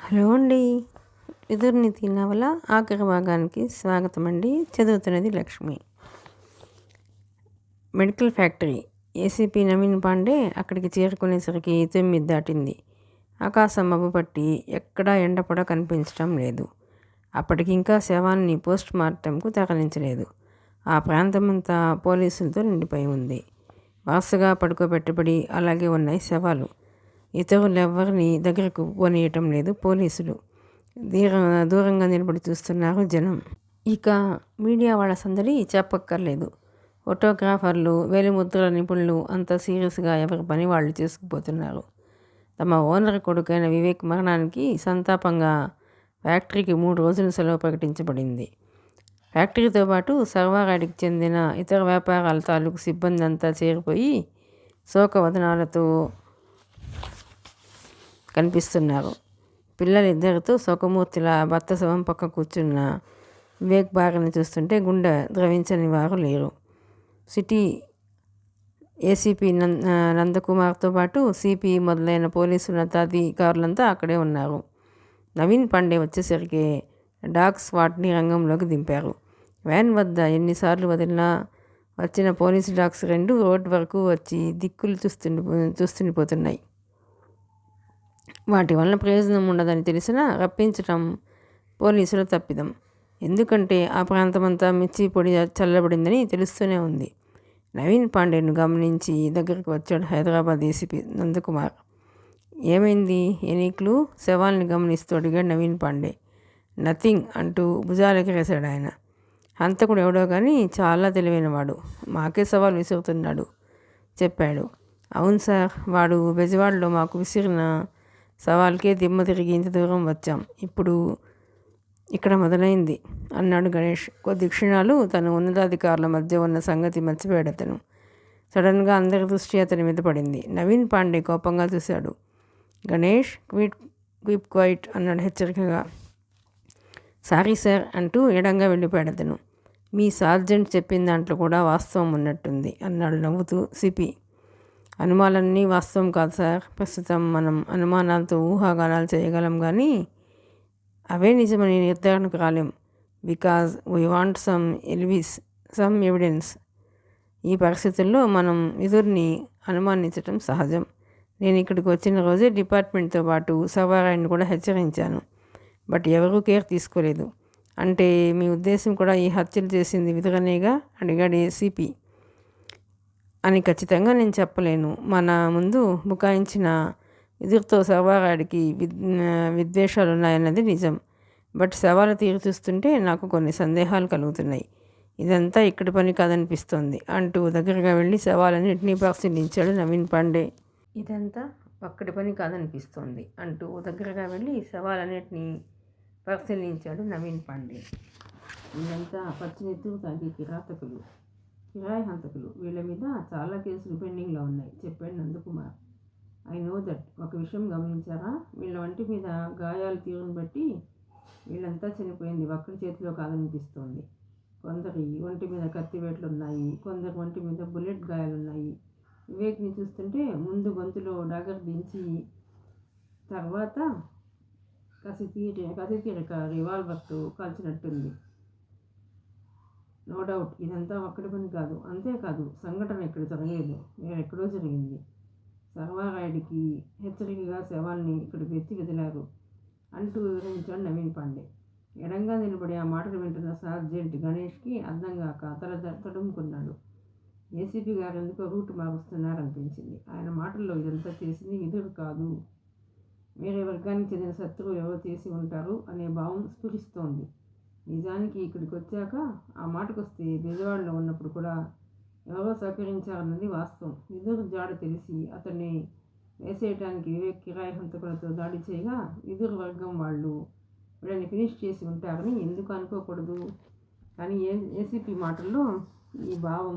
Hello అండి. ఎదురునీతి నవల ఆఖరి భాగానికి స్వాగతం అండి. చదువుతున్నది Lakshmi. Medical factory. ACP Naveen Pandey అక్కడికి చేరుకునేసరికి 9 దాటింది. ఆకాశం మబ్బు పట్టి ఎక్కడా ఎండపొడ కనిపించడం లేదు. అప్పటికి ఇంకా శవాన్ని పోస్ట్ మార్టంకు తరలించలేదు. ఆ ప్రాంతమంతా పోలీసులతో నిండిపోయి ఉంది. వరుసగా పడుకోబెట్టబడి అలాగే ఉన్నాయి శవాలు. ఇతరులెవ్వరిని దగ్గరకు పోనీయటం లేదు పోలీసులు. దూరంగా నిలబడి చూస్తున్నారు జనం. ఇక మీడియా వాళ్ళ సందడి చెప్పక్కర్లేదు. ఫోటోగ్రాఫర్లు, వేలిముద్రల నిపుణులు అంతా సీరియస్గా ఎవరి పని వాళ్ళు చేసుకుపోతున్నారు. తమ ఓనర్ కొడుకైన వివేక్ మరణానికి సంతాపంగా ఫ్యాక్టరీకి 3 రోజుల సెలవు ప్రకటించబడింది. ఫ్యాక్టరీతో పాటు సర్వారాడికి చెందిన ఇతర వ్యాపారాల తాలూకు సిబ్బంది అంతా చేరిపోయి శోకవదనాలతో కనిపిస్తున్నారు. పిల్లలిద్దరితో శోకమూర్తిలా భర్త శవం పక్క కూర్చున్న వివేక్ భార్యని చూస్తుంటే గుండె ద్రవించని వారు లేరు. సిటీ ఏసీపీ నందకుమార్తో పాటు సిపి మొదలైన పోలీసు ఉన్నతాధికారులంతా అక్కడే ఉన్నారు. నవీన్ పాండే వచ్చేసరికి డాగ్ స్క్వాడ్ని రంగంలోకి దింపారు. వ్యాన్ వద్ద ఎన్నిసార్లు వదిలినా వచ్చిన పోలీసు డాగ్స్ 2 రోడ్ వరకు వచ్చి దిక్కులు చూస్తుండిపోతున్నాయి. వాటి వలన ప్రయోజనం ఉండదని తెలిసినా రప్పించటం పోలీసుల తప్పిదం. ఎందుకంటే ఆ ప్రాంతమంతా మిర్చి పొడి చల్లబడిందని తెలుస్తూనే ఉంది. నవీన్ పాండేను గమనించి దగ్గరకు వచ్చాడు హైదరాబాద్ ఏసీపీ నందకుమార్. ఏమైంది? Any clue? శవాల్ని గమనిస్తూ అడిగాడు నవీన్ పాండే. నథింగ్ అంటూ భుజాలెగరేశాడు ఆయన. హంతకుడు ఎవడో కానీ చాలా తెలివైనవాడు. మాకే సవాల్ విసురుతున్నాడు చెప్పాడు. అవును సార్, వాడు బెజవాడలో మాకు విసిరిన సవాల్కే దిమ్మ తిరిగి ఇంత దూరం వచ్చాం. ఇప్పుడు ఇక్కడ మొదలైంది అన్నాడు గణేష్. కొద్ది క్షణాలు తను ఉన్నతాధికారుల మధ్య ఉన్న సంగతి మర్చిపోయాడు అతను. సడన్గా అందరి దృష్టి అతని మీద పడింది. నవీన్ పాండే కోపంగా చూశాడు. గణేష్, క్విప్ క్వైట్ అన్నాడు హెచ్చరికగా. సారీ సార్ అంటూ ఎడంగా వెళ్ళిపోయాడు అతను. మీ సార్జెంట్ చెప్పిన దాంట్లో కూడా వాస్తవం ఉన్నట్టుంది అన్నాడు నవ్వుతూ సిపి. అనుమానాలన్నీ వాస్తవం కాదు సార్. ప్రస్తుతం మనం అనుమానాలతో ఊహాగానాలు చేయగలం కానీ అవే నిజమని నిర్ధారణకు రాలేం. Because we want some evidence. ఈ పరిస్థితుల్లో మనం ఎదురుని అనుమానించటం సహజం. నేను ఇక్కడికి వచ్చిన రోజే డిపార్ట్మెంట్తో పాటు సవారాయిని కూడా హెచ్చరించాను. బట్ ఎవరూ కేర్ తీసుకోలేదు. అంటే మీ ఉద్దేశం కూడా ఈ హత్యలు చేసింది విధులనేగా అడిగాడు ఏసీపీ. అని ఖచ్చితంగా నేను చెప్పలేను. మన ముందు బుకాయించిన ఎదురుతో సర్వారాడికి విద్వేషాలు ఉన్నాయన్నది నిజం. బట్ సవాలు తీరు చూస్తుంటే నాకు కొన్ని సందేహాలు కలుగుతున్నాయి. ఇదంతా ఇక్కడి పని కాదనిపిస్తోంది అంటూ దగ్గరగా వెళ్ళి సవాలన్నింటినీ పరిశీలించాడు నవీన్ పాండే. ఇదంతా ఒక్కడి పని కాదనిపిస్తోంది అంటూ దగ్గరగా వెళ్ళి సవాలన్నింటినీ పరిశీలించాడు నవీన్ పాండే. ఇదంతా పచ్చినెత్తుకు తాగే కిరాయి హంతకులు. వీళ్ళ మీద చాలా కేసులు పెండింగ్లో ఉన్నాయి చెప్పాడు నందకుమార్. I know that. ఒక విషయం గమనించారా? వీళ్ళ వంటి మీద గాయాల తీరును బట్టి వీళ్ళంతా చనిపోయింది ఒక్కడి చేతిలో కాదనిపిస్తోంది. కొందరి ఒంటి మీద కత్తివేట్లు ఉన్నాయి, కొందరి ఒంటి మీద బుల్లెట్ గాయాలున్నాయి. వివేక్ని చూస్తుంటే ముందు గొంతులో డాగర్ దించి తర్వాత కసితీరక రివాల్వర్తో కాల్చినట్టుంది. నో డౌట్ ఇదంతా ఒక్కడి పని కాదు. అంతేకాదు, సంఘటన ఇక్కడ జరగలేదు, వేరెక్కడో జరిగింది. సర్వారాయుడికి హెచ్చరికగా శవాల్ని ఇక్కడికి ఎత్తి వదిలారు అంటూ వివరించాడు నవీన్ పాండే. ఎడంగా నిలబడి ఆ మాటలు వింటున్న సార్జెంట్ గణేష్కి అర్థం కాక తల తడుముకున్నాడు. ఏసీపీ గారు ఎందుకో రూట్ మారుస్తున్నారనిపించింది. ఆయన మాటల్లో ఇదంతా చేసింది విధుడు కాదు, వేరే వర్గానికి చెందిన శత్రువు ఎవరో చేసి ఉంటారు అనే భావం స్ఫురిస్తోంది. నిజానికి ఇక్కడికి వచ్చాక ఆ మాటకొస్తే బెజవాడలో ఉన్నప్పుడు కూడా ఎవరో సహకరించారన్నది వాస్తవం. విధుడు జాడ తెలిసి అతన్ని వేసేయటానికి వివేక్ కిరాయి హంతకులతో దాడి చేయగా విధుడు వర్గం వాళ్ళు వీళ్ళని ఫినిష్ చేసి ఉంటారని ఎందుకు అనుకోకూడదు? కానీ ఏసీపీ మాటల్లో ఈ భావం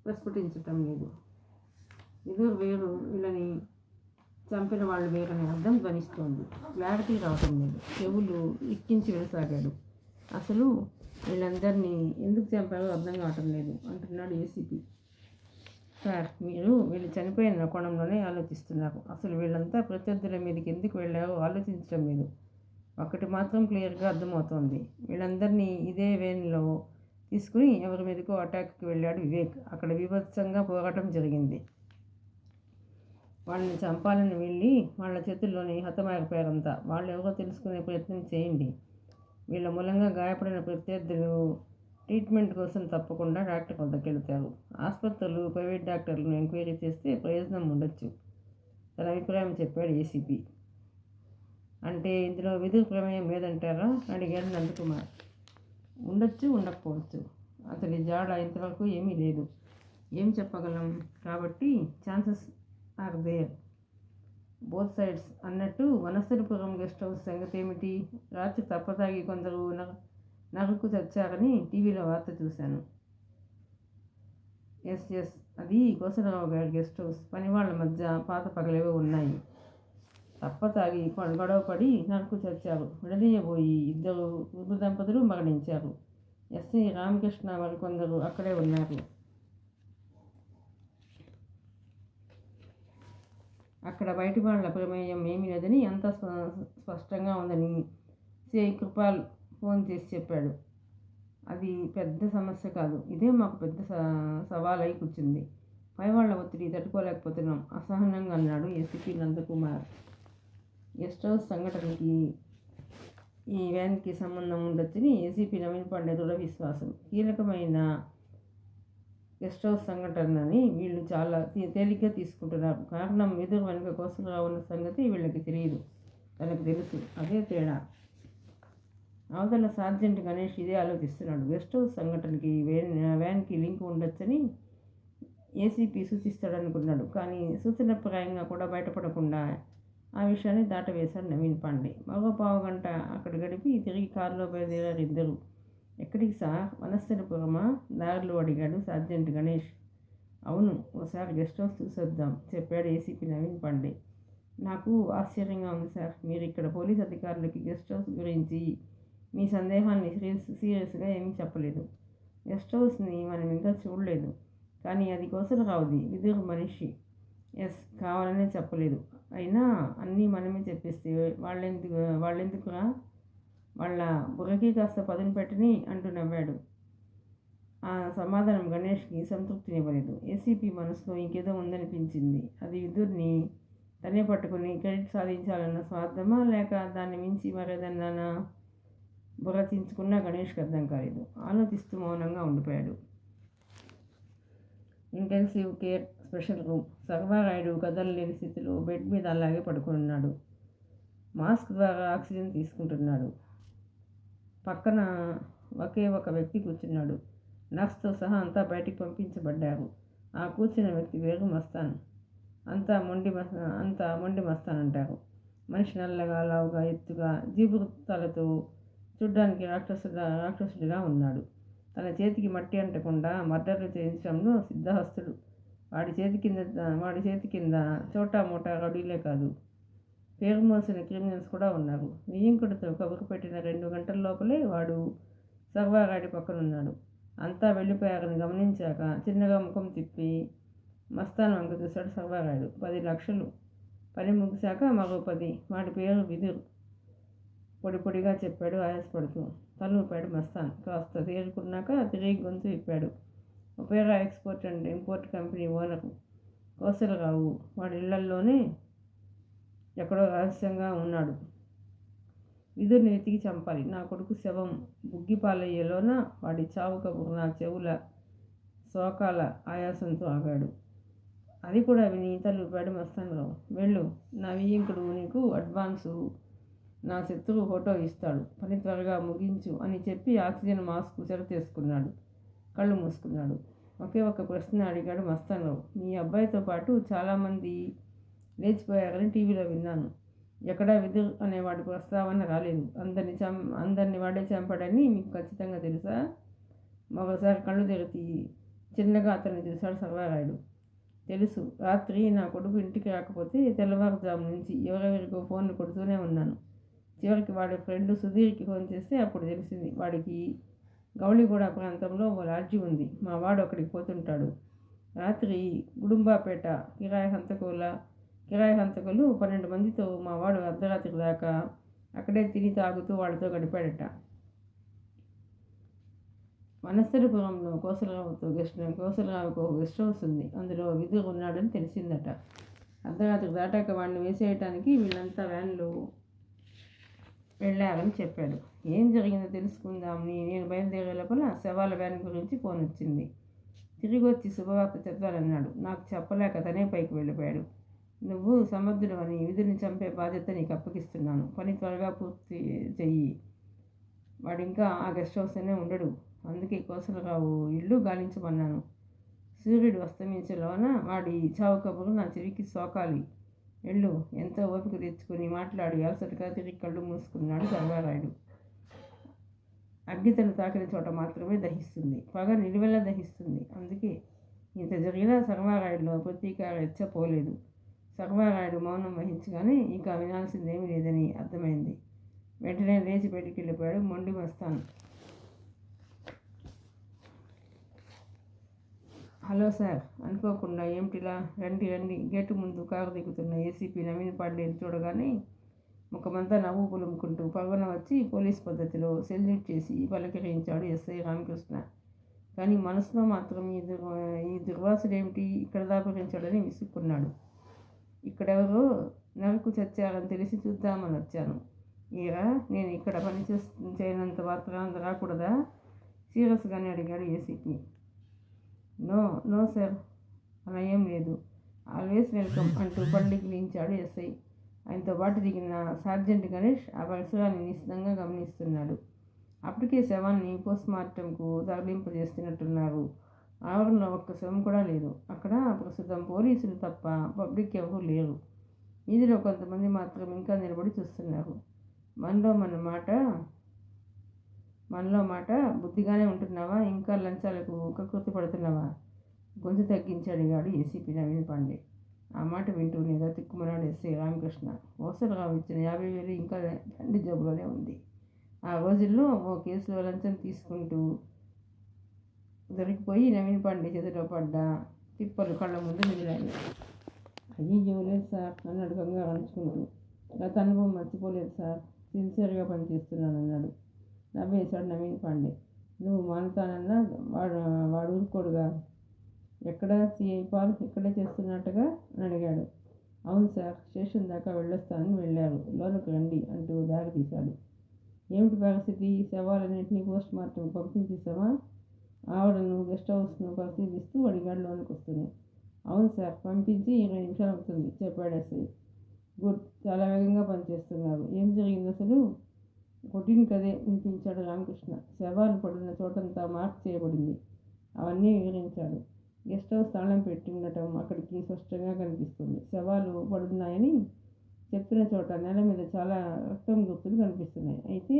ప్రస్ఫుటించటం లేదు. విధుడు వేరు, వీళ్ళని చంపిన వాళ్ళు వేరని అర్థం ధ్వనిస్తోంది. క్లారిటీ రావటం లేదు. చెవులు ఇక్కించి వెళ్ళసాగాడు. అసలు వీళ్ళందరినీ ఎందుకు చంపారో అర్థం కావటం లేదు అంటున్నాడు ఏసీపీ. సార్, మీరు వీళ్ళు చనిపోయిన కోణంలోనే ఆలోచిస్తున్నారు. అసలు వీళ్ళంతా ప్రత్యర్థుల మీదకి ఎందుకు వెళ్ళారో ఆలోచించడం లేదు. ఒకటి మాత్రం క్లియర్గా అర్థమవుతోంది. వీళ్ళందరినీ ఇదే వేన్లో తీసుకుని ఎవరి మీదకో అటాక్కి వెళ్ళాడు వివేక్. అక్కడ బీభత్సంగా పోరాటం జరిగింది. వాళ్ళని చంపాలని వెళ్ళి వాళ్ళ చేతుల్లోనే హతమారిపోయారంతా. వాళ్ళు ఎవరో తెలుసుకునే ప్రయత్నం చేయండి. వీళ్ళ మూలంగా గాయపడిన ప్రత్యర్థులు ట్రీట్మెంట్ కోసం తప్పకుండా డాక్టర్ వద్దకు వెళ్తారు. ఆసుపత్రులు, ప్రైవేట్ డాక్టర్లను ఎంక్వైరీ చేస్తే ప్రయోజనం ఉండొచ్చు, తన అభిప్రాయం చెప్పాడు ఏసీపీ. అంటే ఇందులో విధుల ప్రమేయం లేదంటారా? అడిగాడు నందకుమార్. ఉండొచ్చు, ఉండకపోవచ్చు. అతని జాడ ఇంతవరకు ఏమీ లేదు. ఏం చెప్పగలం? కాబట్టి chances are there, both sides అన్నట్టు వనస్థలిపురం గెస్ట్ హౌస్ సంగతి ఏమిటి? రాత్రి తప్పతాగి కొందరు నరుకు చచ్చారని టీవీలో వార్త చూశాను. ఎస్, అది కోసరావు గారి గెస్ట్ హౌస్. పని వాళ్ళ మధ్య పాత పగలేవో ఉన్నాయి. తప్పతాగి గొడవ పడి నరుకు చచ్చారు. విడదీయబోయి ఇద్దరు వృద్ధ దంపతులు మరణించారు. ఎస్ఐ రామకృష్ణ మరికొందరు అక్కడే ఉన్నారు. అక్కడ బయటి వాళ్ళ ప్రమేయం ఏమీ లేదని అంతా స్పష్టంగా ఉందని సిఐ కృపాల్ ఫోన్ చేసి చెప్పాడు. అది పెద్ద సమస్య కాదు. ఇదే మాకు పెద్ద సవాలై కూర్చుంది. పై వాళ్ళ ఒత్తిడి తట్టుకోలేకపోతున్నాం, అసహనంగా అన్నాడు ఏసీపీ నందకుమార్. గెస్ట్ హౌస్ సంఘటనకి ఈ వ్యాన్కి సంబంధం ఉండొచ్చని ఏసీపీ నవీన్ పాండే దృఢ విశ్వాసం. కీలకమైన గెస్ట్ హౌస్ సంఘటనని వీళ్ళు చాలా తేలిగ్గా తీసుకుంటున్నారు. కారణం ఎదురు వెనుక కోసరావు ఉన్న సంగతి వీళ్ళకి తెలియదు, తనకు తెలుసు. అదే తేడా. అవతల సార్జెంట్ గణేష్ ఇదే ఆలోచిస్తున్నాడు. గెస్ట్ హౌస్ సంఘటనకి వ్యాన్కి లింక్ ఉండొచ్చని ఏసీపీ సూచిస్తాడనుకున్నాడు. కానీ సూచనప్రాయంగా కూడా బయటపడకుండా ఆ విషయాన్ని దాటవేశాడు నవీన్ పాండే. మరో పావుగంట అక్కడ గడిపి తిరిగి కారులో బయలుదేరారు ఇద్దరు. ఎక్కడికి సార్? వనస్థలిపురమా? దారిలో అడిగాడు సార్జెంట్ గణేష్. అవును, ఓసారి గెస్ట్ హౌస్ చూసొద్దాం, చెప్పాడు ఏసీపీ నవీన్ పాండే. నాకు ఆశ్చర్యంగా ఉంది సార్, మీరు ఇక్కడ పోలీస్ అధికారులకి గెస్ట్ హౌస్ గురించి మీ సందేహాన్ని సీరియస్గా ఏమీ చెప్పలేదు. గెస్ట్ హౌస్ని మనం ఇంకా చూడలేదు, కానీ అది కోసరావుది, విదురు మనిషి. ఎస్, కావాలనే చెప్పలేదు. అయినా అన్నీ మనమే చెప్పేస్తే వాళ్ళెందుకురా? వాళ్ళ బుర్రకి కాస్త పదును పెట్టని అంటూ నవ్వాడు. ఆ సమాధానం గణేష్కి సంతృప్తినివ్వలేదు. ఏసీపీ మనసులో ఇంకేదో ఉందనిపించింది. అది విదుర్ని తనే పట్టుకుని క్రెడిట్ సాధించాలన్న స్వార్థమా, లేక దాన్ని మించి మరేదన్నా? బుర్ర చించుకున్నా గణేష్కి అర్థం కాలేదు. ఆలోచిస్తూ మౌనంగా ఉండిపోయాడు. Intensive care special room. Sarvarayudu కదలలేని స్థితిలో బెడ్ మీద అలాగే పడుకున్నాడు. మాస్క్ ద్వారా ఆక్సిజన్ తీసుకుంటున్నాడు. పక్కన ఒకే ఒక వ్యక్తి కూర్చున్నాడు. నర్స్తో సహా అంతా బయటికి పంపించబడ్డారు. ఆ కూర్చున్న వ్యక్తి వేరు మస్తాన్. అంతా మొండి మస్తాన్ అంటారు. మనిషి నల్లగా, లావుగా, ఎత్తుగా, జీవృత్తాలతో చూడ్డానికి రాక్షసుడిగా ఉన్నాడు. తన చేతికి మట్టి అంటకుండా మర్డర్లు చేయించడంలో సిద్ధహస్తుడు. వాడి చేతి కింద చోటా మోటా రౌడీలే కాదు, పేరు మోసిన క్రిమినల్స్ కూడా ఉన్నారు. వియ్యంకుడితో కబురు పెట్టిన 2 గంటల లోపలే వాడు సర్వారాయుడి పక్కనున్నాడు. అంతా వెళ్ళిపోయారని గమనించాక చిన్నగా ముఖం తిప్పి మస్తాన్ వంక చూశాడు సర్వారాయుడు. 10 లక్షలు. పని ముగిశాక మరో 10. వాడి పేరు విదుర్. పొడిగా చెప్పాడు ఆయాసపడుతూ. తలూపాడు మస్తాన్. కాస్త తేరుకున్నాక తిరిగి గొంతు విప్పాడు. Opera export and import company owner Kosalarao. వాడి ఇళ్లల్లోనే ఎక్కడో రహస్యంగా ఉన్నాడు. విదుర్ని వెతికి చంపాలి. నా కొడుకు శవం బుగ్గిపాలయ్యలోన. వాడి చావు కబురు నా చెవుల శోకాల ఆయాసంతో ఆగాడు. అది కూడా విని తలూపాడు మస్తాన్రావు. వెళ్ళు, నా వియ్యంకుడు నీకు అడ్వాన్సు, నా శత్రువు ఫోటో ఇస్తాడు, పని త్వరగా ముగించు అని చెప్పి ఆక్సిజన్ మాస్క్ చెరతేసుకున్నాడు. కళ్ళు మూసుకున్నాడు. ఒకే ఒక ప్రశ్న అడిగాడు మస్తాన్రావు. మీ అబ్బాయితో పాటు చాలామంది లేచిపోయారని టీవీలో విన్నాను. ఎక్కడా విదుర్ అనేవాడి ప్రస్తావన రాలేదు. అందరిని వాడే చంపాడని మీకు ఖచ్చితంగా తెలుసా? మరోసారి కళ్ళు తెరిచి చిన్నగా అతన్ని చూశాడు సర్వారాయుడు. తెలుసు. రాత్రి నా కొడుకు ఇంటికి రాకపోతే తెల్లవారుజాము నుంచి ఎవరెవరికో ఫోన్లు కొడుతూనే ఉన్నాను. చివరికి వాడి ఫ్రెండ్ సుధీర్కి ఫోన్ చేస్తే అప్పుడు తెలిసింది. వాడికి గౌళిగూడ ప్రాంతంలో ఓ లాడ్జి ఉంది. మా వాడు అక్కడికి పోతుంటాడు. రాత్రి గుడుంబాపేట కిరాయి హంతకులు 12 మందితో మా వాడు అర్ధరాత్రి దాకా అక్కడే తిని తాగుతూ వాళ్ళతో గడిపాడట. వనస్థలిపురంలో కోసలరావుకు ఒక గెస్ట్ హౌస్ ఉంది. అందులో విధులు ఉన్నాడని తెలిసిందట. అర్ధరాత్రి దాటాక వాడిని వేసేయటానికి వీళ్ళంతా వ్యాన్లో వెళ్ళారని చెప్పాడు. ఏం జరిగిందో తెలుసుకుందామని నేను బయలుదేరే లోపల శవాల వ్యాన్ గురించి ఫోన్ వచ్చింది. తిరిగి వచ్చి శుభవార్త చెప్పాలన్నాడు. నాకు చెప్పలేక తనే పైకి వెళ్ళిపోయాడు. నువ్వు సమర్థుడు అని విధుని చంపే బాధ్యత నీకు అప్పగిస్తున్నాను. పని త్వరగా పూర్తి చెయ్యి. వాడు ఇంకా ఆ గెస్ట్ హౌస్లోనే ఉండడు. అందుకే కోసలరావు ఇల్లు గాలించమన్నాను. సూర్యుడు అస్తమించేలోన వాడి చావు కబురు నా చెవికి సోకాలి. వెళ్ళు. ఎంతో ఓపిక తెచ్చుకొని మాట్లాడి అలసటగా తిరిగి కళ్ళు మూసుకున్నాడు సర్వారాయుడు. అగ్గితను తాకిన చోట మాత్రమే దహిస్తుంది, పగ నిలువెల్లా దహిస్తుంది. అందుకే ఇంత జరిగినా సర్వారాయుడులో ప్రతీకార ఎచ్చపోలేదు. సర్వారాయుడు మౌనం వహించగానే ఇంకా వినాల్సిందేమీ లేదని అర్థమైంది. వెంటనే లేచి బయటికి వెళ్ళిపోయాడు మొండి మస్తాన్. హలో సార్, అనుకోకుండా ఏమిటిలా? రండి రండి. గేటు ముందు కారు దిగుతున్న ఏసీపీ నవీన్ పాండేని చూడగానే ముఖమంతా నవ్వు పులుముకుంటూ పరుగున వచ్చి పోలీస్ పద్ధతిలో సెల్యూట్ చేసి పలకరించాడు ఎస్ఐ రామకృష్ణ. కానీ మనసులో మాత్రం ఈ దుర్వాసుడేమిటి ఇక్కడ దాపరించాడని విసుక్కున్నాడు. ఇక్కడెవరో నరకు చచ్చారని తెలిసి చూద్దామని వచ్చాను. ఏరా, నేను ఇక్కడ పని చేయనంత మాత్రాన రాకూడదా? సీరియస్గానే అడిగాడు ఏసీపీ. నో సార్, అలా ఏం లేదు. ఆల్వేస్ వెల్కమ్ అంటూ పళ్ళికిలించాడు ఎస్ఐ. ఆయనతో పాటు దిగిన సార్జెంట్ గణేష్ ఆ పరిసరాన్ని నిశ్చితంగా గమనిస్తున్నాడు. అప్పటికే శవాన్ని పోస్ట్మార్టంకు తరలింపజేస్తున్నట్టున్నారు. ఆవరణలో ఒక్క శవం కూడా లేదు. అక్కడ ప్రస్తుతం పోలీసులు తప్ప పబ్లిక్ ఎవరూ లేరు. వీధిలో కొంతమంది మాత్రం ఇంకా నిలబడి చూస్తున్నారు. మనలో మాట బుద్ధిగానే ఉంటున్నావా? ఇంకా లంచాలకు కకృతి పడుతున్నావా? గొంతు తగ్గించి అడిగాడు ఏసీపీ నవీన్ పాండే. ఆ మాట వింటూనే తిక్కుమన్నాడు ఎస్ఐ రామకృష్ణ. కోసలరావు ఇచ్చిన 50,000 ఇంకా తండ్రి జబ్బులోనే ఉంది. ఆ రోజుల్లో ఓ కేసులో లంచం తీసుకుంటూ దొరికిపోయి నవీన్ పాండే చేతిలో పడ్డ తిప్పలు కళ్ళ ముందు మిగిలాయి. అయ్యో లేదు సార్ అన్నాడు కంగారు అణుచుకుంటూ. గత అనుభవం మర్చిపోలేదు సార్, సిన్సియర్గా పనిచేస్తున్నాను అన్నాడు. నవ్వేశాడు నవీన్ పాండే. నువ్వు మానుతానన్నా వాడు ఊరుకోడుగా. ఎక్కడ సిఐ పాల్ ఇక్కడే చేస్తున్నట్టుగా అని అడిగాడు. అవును సార్, స్టేషన్ దాకా వెళ్ళొస్తానని వెళ్ళారు. లోనికి రండి అంటూ దారి తీశాడు. ఏమిటి పరిస్థితి? శవాలన్నింటినీ పోస్ట్ మార్టం పంపించేసావా? ఆవిడను గెస్ట్ హౌస్ను పరిశీలిస్తూ అడిగాడు లోనికి వస్తుంది. అవును సార్, పంపించి 20 నిమిషాలు అవుతుంది చెప్పాడు ఎస్ఐ. గుడ్, చాలా వేగంగా పనిచేస్తున్నారు. ఏం జరిగింది అసలు? రొటీన్ కదే వినిపించాడు రామకృష్ణ. శవాలు పడిన చోటంతా మార్క్ చేయబడింది. అవన్నీ వివరించాడు. గెస్ట్ హౌస్ తాళం పెట్టి ఉండటం అక్కడికి స్పష్టంగా కనిపిస్తుంది. శవాలు పడున్నాయని చెప్పిన చోట నేల మీద చాలా రక్తం గుర్తులు కనిపిస్తున్నాయి. అయితే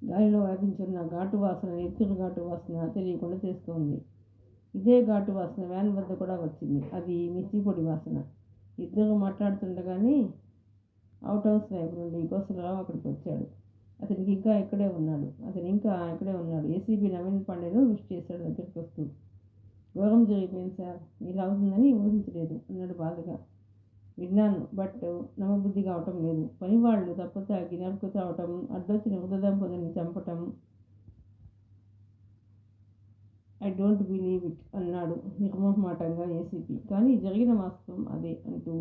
గాలిలో వ్యాపించున్న ఘాటు వాసన, ఎత్తురు ఘాటు వాసన తెలియకుండా చేస్తోంది. ఇదే ఘాటు వాసన వ్యాన్ వద్ద కూడా వచ్చింది. అది మిర్చిపొడి వాసన. ఇద్దరు మాట్లాడుతుండగానే అవుట్ హౌస్ వైపు నుండి కోసలరావు అక్కడికి వచ్చాడు. అతను ఇంకా ఇక్కడే ఉన్నాడు. ఏసీపీ నవీన్ పాండేను విష్ చేశాడు దగ్గరికి వస్తూ. ఘోరం జరిగిపోయింది సార్, ఇలా అవుతుందని ఊహించలేదు అన్నాడు బాధగా. విన్నాను, బట్ నమ్మబుద్ధి కావటం లేదు. పనివాళ్ళు తప్పతాగి నరుకు తావటం, అడ్డొచ్చిన వృద్ధ దంపతుల్ని చంపటం. ఐ డోంట్ బిలీవ్ ఇట్ అన్నాడు నిర్మోహమాటంగా ఏసీపీ. కానీ జరిగిన వాస్తవం అదే అంటూ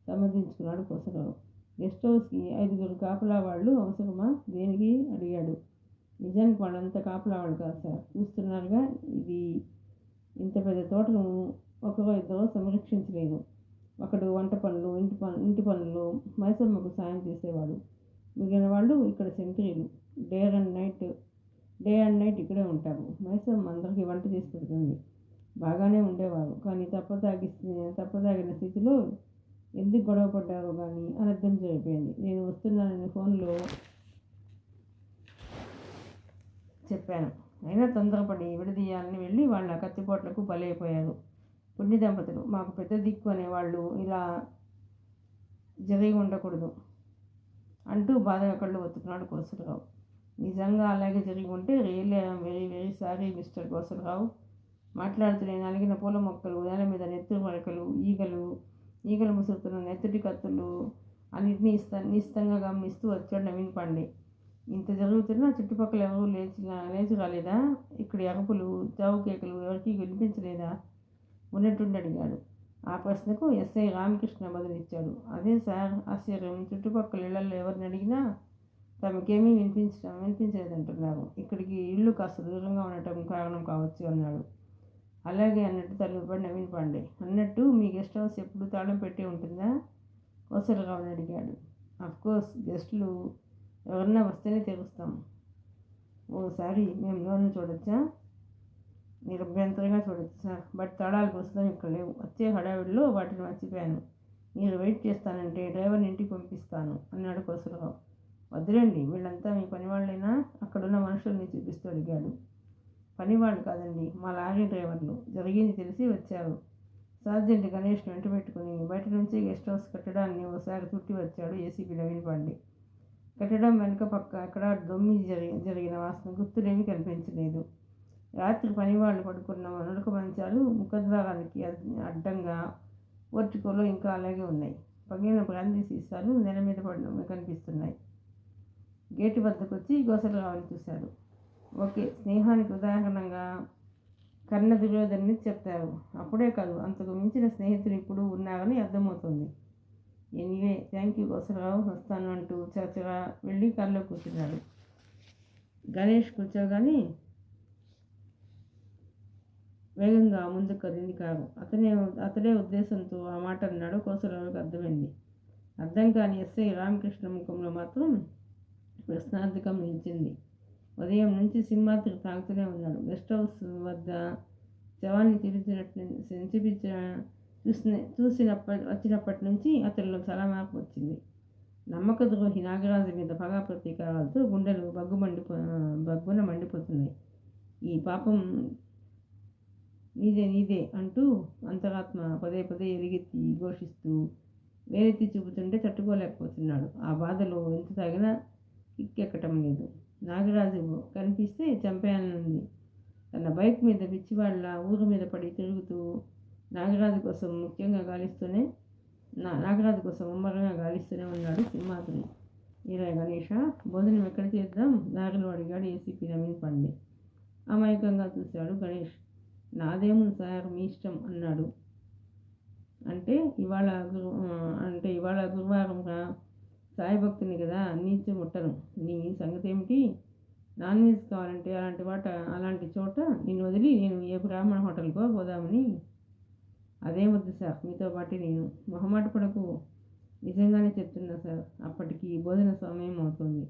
సమర్థించుకున్నాడు కోసలరావు. గెస్ట్ హౌస్కి 5 కాపలా వాళ్ళు అవసరమా? దేనికి అడిగాడు. నిజానికి వాళ్ళంతా కాపలా వాళ్ళు కాదు సార్. చూస్తున్నారుగా, ఇది ఇంత పెద్ద తోటను ఒకరో ఇద్దరో సంరక్షించలేదు. ఒకడు వంట పనులు, ఇంటి పనులు మైసమ్మకు సాయం చేసేవాడు. మిగిలిన వాళ్ళు ఇక్కడ సెంట్రీలు. డే అండ్ నైట్ ఇక్కడే ఉంటారు. మైసమ్మ అందరికీ వంట చేసి పెడుతుంది. బాగానే ఉండేవారు. కానీ తప్పదాగిన స్థితిలో ఎందుకు గొడవ పడ్డారో కానీ అనర్థం జరిగిపోయింది. నేను వస్తున్నానని ఫోన్లో చెప్పాను. అయినా తొందరపడి విడదీయాలని వెళ్ళి వాళ్ళ కత్తిపోట్లకు బలైపోయారు. పుణ్య దంపతులు. మాకు పెద్ద దిక్కు అనేవాళ్ళు ఇలా జరిగి ఉండకూడదు అంటూ బాధగా కళ్ళు ఒత్తుకున్నాడు కోసలరావు. నిజంగా అలాగే జరిగి ఉంటే really I'm very very sorry mister Kosalarao. మాట్లాడుతూనే నలిగిన పూల మొక్కలు, నేల మీద నెత్తురు మరకలు, ఈగలు ముసురుతున్న నెత్తుటి కత్తులు అన్నింటినీ నిస్తంగా గమనిస్తూ వచ్చాడు నవీన్ పాండే. ఇంత జరుగుతున్నా చుట్టుపక్కల ఎవరూ లేచి రాలేదా? ఇక్కడి అరుపులు, చావు కేకలు ఎవరికీ వినిపించలేదా? ఉన్నట్టుండి అడిగాడు. ఆ ప్రశ్నకు ఎస్ఐ రామకృష్ణ బదులిచ్చాడు. అదే సార్ ఆశ్చర్యం. చుట్టుపక్కల ఇళ్లలో ఎవరిని అడిగినా తమకేమీ వినిపించలేదంటున్నారు. ఇక్కడికి ఇల్లు కాస్త దూరంగా ఉండటం కారణం కావచ్చు అన్నాడు. అలాగే అన్నట్టు తలుపడి నవీన్ పాండే. అన్నట్టు మీ గెస్ట్ హౌస్ ఎప్పుడు తాళం పెట్టి ఉంటుందా? కోసలరావుని అడిగాడు. అఫ్కోర్స్, గెస్టులు ఎవరన్నా వస్తేనే తెరుస్తాం. ఓసారి మేము లోన్ చూడొచ్చా? నిరభ్యంతరంగా చూడొచ్చు సార్, బట్ తాళాలు ప్రస్తుతం ఇక్కడ లేవు. వచ్చే హడావిడిలో వాటిని మర్చిపోయాను. మీరు వెయిట్ చేస్తానంటే డ్రైవర్ని ఇంటికి పంపిస్తాను అన్నాడు కోసలరావు. వద్దులేండి, వీళ్ళంతా మీ పనివాళ్ళైనా? అక్కడున్న మనుషుల్ని చూపిస్తూ అడిగాడు. పనివాళ్ళు కాదండి, మా లారీ డ్రైవర్లు. జరిగింది తెలిసి వచ్చారు. సార్జెంట్ గణేష్ని వెంట పెట్టుకుని బయట నుంచి గెస్ట్ హౌస్ కట్టడాన్ని ఓసారి చుట్టి వచ్చాడు ఏసీపీ నవీన్ పాండే. కట్టడం వెనుక పక్క అక్కడ దొమ్మి జరిగిన వాసన గుర్తులేమీ కనిపించలేదు. రాత్రి పనివాళ్ళు పడుకున్న నులక మంచాలు ముఖద్వారానికి అడ్డంగా పోర్టికోలో ఇంకా అలాగే ఉన్నాయి. పగిలిన బ్రాందీ సీసాలు నెల మీద కనిపిస్తున్నాయి. గేటు వద్దకు వచ్చి కోసలరావుని చూశాడు. ఓకే, స్నేహానికి ఉదాహరణగా కర్ణ దుర్యోధన్ని చెప్తారు. అప్పుడే కాదు, అంతకు మించిన స్నేహితులు ఇప్పుడు ఉన్నారని అర్థమవుతుంది. ఎనీవే, థ్యాంక్ యూ కోసలరావు, వస్తాను అంటూ చరచరా వెళ్ళి కారులో కూర్చున్నాడు. గణేష్ కూర్చోగానే వేగంగా ముందుకు కదిలింది కారు. అతడే ఉద్దేశంతో ఆ మాట అన్నాడు కోసలరావుకి అర్థమైంది. అర్థం కాని ఎస్ఐ రామకృష్ణ ముఖంలో మాత్రం ప్రశ్నార్థకం నిలిచింది. ఉదయం నుంచి సింహాద్రి తాగుతూనే ఉన్నాడు. గెస్ట్ హౌస్ వద్ద శవాన్ని వచ్చినప్పటి నుంచి అతనిలో చాలా మార్పు వచ్చింది. నమ్మక ద్రోహి నాగరాజు మీద పగా ప్రతీకారాలతో గుండెలు బగ్గున మండిపోతున్నాయి. ఈ పాపం నీదే అంటూ అంతరాత్మ పదే పదే ఎలుగెత్తి ఘోషిస్తూ వేలెత్తి చూపుతుంటే తట్టుకోలేకపోతున్నాడు. ఆ బాధలో ఎంత తాగినా కిక్కెక్కటం లేదు. నాగరాజు కనిపిస్తే చంపేయాలనుంది. తన బైక్ మీద పిచ్చివాళ్ళ ఊరు మీద పడి తిరుగుతూ నాగరాజు కోసం ముమ్మరంగా గాలిస్తూనే ఉన్నాడు సింహాద్రి. ఈరా గణేష, భోజనం ఎక్కడ చేద్దాం? దారిలో అడిగాడు ఏసీపీ నవీన్ పాండే. అమాయకంగా చూశాడు గణేష్. నాదేముంది సార్, మీ ఇష్టం అన్నాడు. అంటే ఇవాళ గురువారం సాయి భక్తుని కదా, నీచు ముట్టను. నీ సంగతి ఏమిటి? నాన్ వెజ్ కావాలంటే అలాంటి చోట నిన్ను వదిలి నేను ఏ బ్రాహ్మణ హోటల్కో పోదామని. అదేం వద్దు సార్, మీతో పాటు నేను. మొహమాట పడకు, నిజంగానే చెప్తున్నా సార్. అప్పటికి భోజన సమయం అవుతుంది.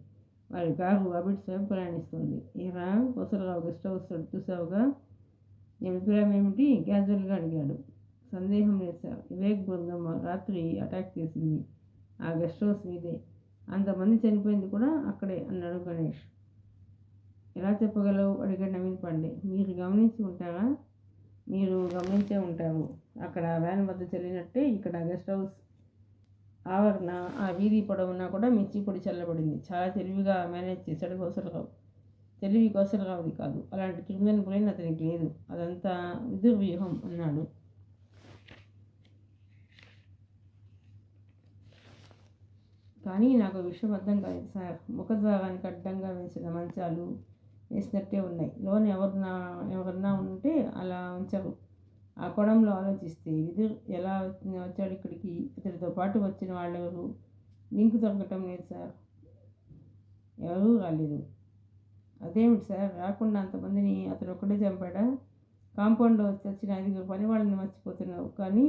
వారి కారు అబిడ్ స్వయం ప్రయాణిస్తుంది. ఏరా కోసలరావు, గెస్ట్ హౌస్ చూసావుగా, నీ అభిప్రాయం ఏమిటి? క్యాజువల్గా అడిగాడు. సందేహం లేదు సార్, వివేక్ బృందం రాత్రి అటాక్ చేసింది ఆ గెస్ట్ హౌస్ మీదే. అంతమంది చనిపోయింది కూడా అక్కడే అన్నాడు గణేష్. ఎలా చెప్పగలవు? అడిగాడు నవీన్ పాండే. మీరు గమనించే ఉంటారు. అక్కడ వ్యాన్ వద్ద చెల్లినట్టే ఇక్కడ గెస్ట్ హౌస్ ఆవరణ ఆ వీధి పొడవునా కూడా మిర్చి పొడి చల్లబడింది. చాలా తెలివిగా మేనేజ్ చేశాడు కోసలరావు. తెలివి కోసలరావుది కాదు, అలాంటి క్రిమినల్ బ్రెయిన్ అతనికి లేదు. అదంతా విదుర్వ్యూహం అన్నాడు. కానీ నాకు విషయం అర్థం కాలేదు సార్. ముఖద్వారానికి అడ్డంగా వేసిన మంచాలు వేసినట్టే ఉన్నాయి. లోన్ ఎవరన్నా ఉంటే అలా ఉంచరు. ఆ కోణంలో ఆలోచిస్తే విదుర్ ఎలా వచ్చాడు ఇక్కడికి? అతడితో పాటు వచ్చిన వాళ్ళెవరు? లింకు దొరకటం లేదు సార్. ఎవరూ రాలేదు. అదేమిటి సార్, రాకుండా అంతమందిని అతను ఒక్కడే చంపాడా? కాంపౌండ్లో వచ్చిన 5 పని వాళ్ళని మర్చిపోతున్నావు. కానీ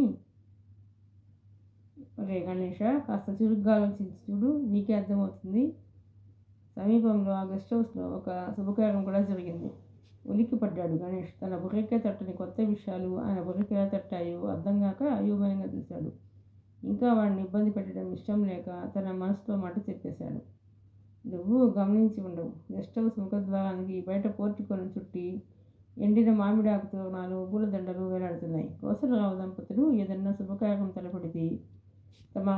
రే గణేష, కాస్త చురుగ్గా ఆలోచించి చూడు, నీకే అర్థమవుతుంది. సమీపంలో ఆ గెస్ట్ హౌస్లో ఒక శుభకార్యం కూడా జరిగింది. ఉలిక్కిపడ్డాడు గణేష్. తన బుర్రకే తట్టని కొత్త విషయాలు ఆయన బుర్రకి ఎలా తట్టాయో అర్థం కాక అయోమయంగా చూశాడు. ఇంకా వాడిని ఇబ్బంది పెట్టడం ఇష్టం లేక తన మనసులో మాట చెప్పేశాడు. నువ్వు గమనించి ఉండవు, గెస్ట్ హౌస్ ముఖద్వారానికి బయట పోర్టికోను చుట్టి ఎండిన మామిడాకు తోరణాలు, పూలదండలు వేలాడుతున్నాయి. కోసలరావు దంపతులు ఏదన్నా శుభకార్యం తలపెడితే తమ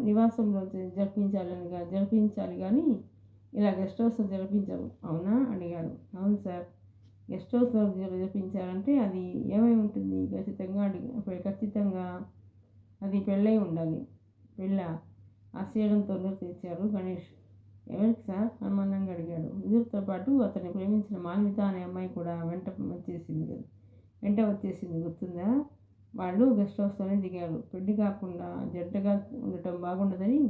నివాసంలో జరిపించాలి కానీ ఇలా గెస్ట్ హౌస్లో జరిపించరు. అవునా? అడిగాడు. అవును సార్, గెస్ట్ హౌస్లో జరిపించారంటే అది ఏమై ఉంటుంది? ఖచ్చితంగా అది పెళ్ళై ఉండాలి. పెళ్ళ ఆశ్చర్యంతో తెచ్చారు గణేష్. ఎవరికి సార్? అనుమానంగా అడిగాడు. విదుర్తో పాటు అతన్ని ప్రేమించిన మాన్విత అనే అమ్మాయి కూడా వెంట వచ్చేసింది గుర్తుందా? వాళ్ళు గెస్ట్ హౌస్లోనే దిగారు. పెళ్లి కాకుండా జంటగా ఉండటం బాగుండదని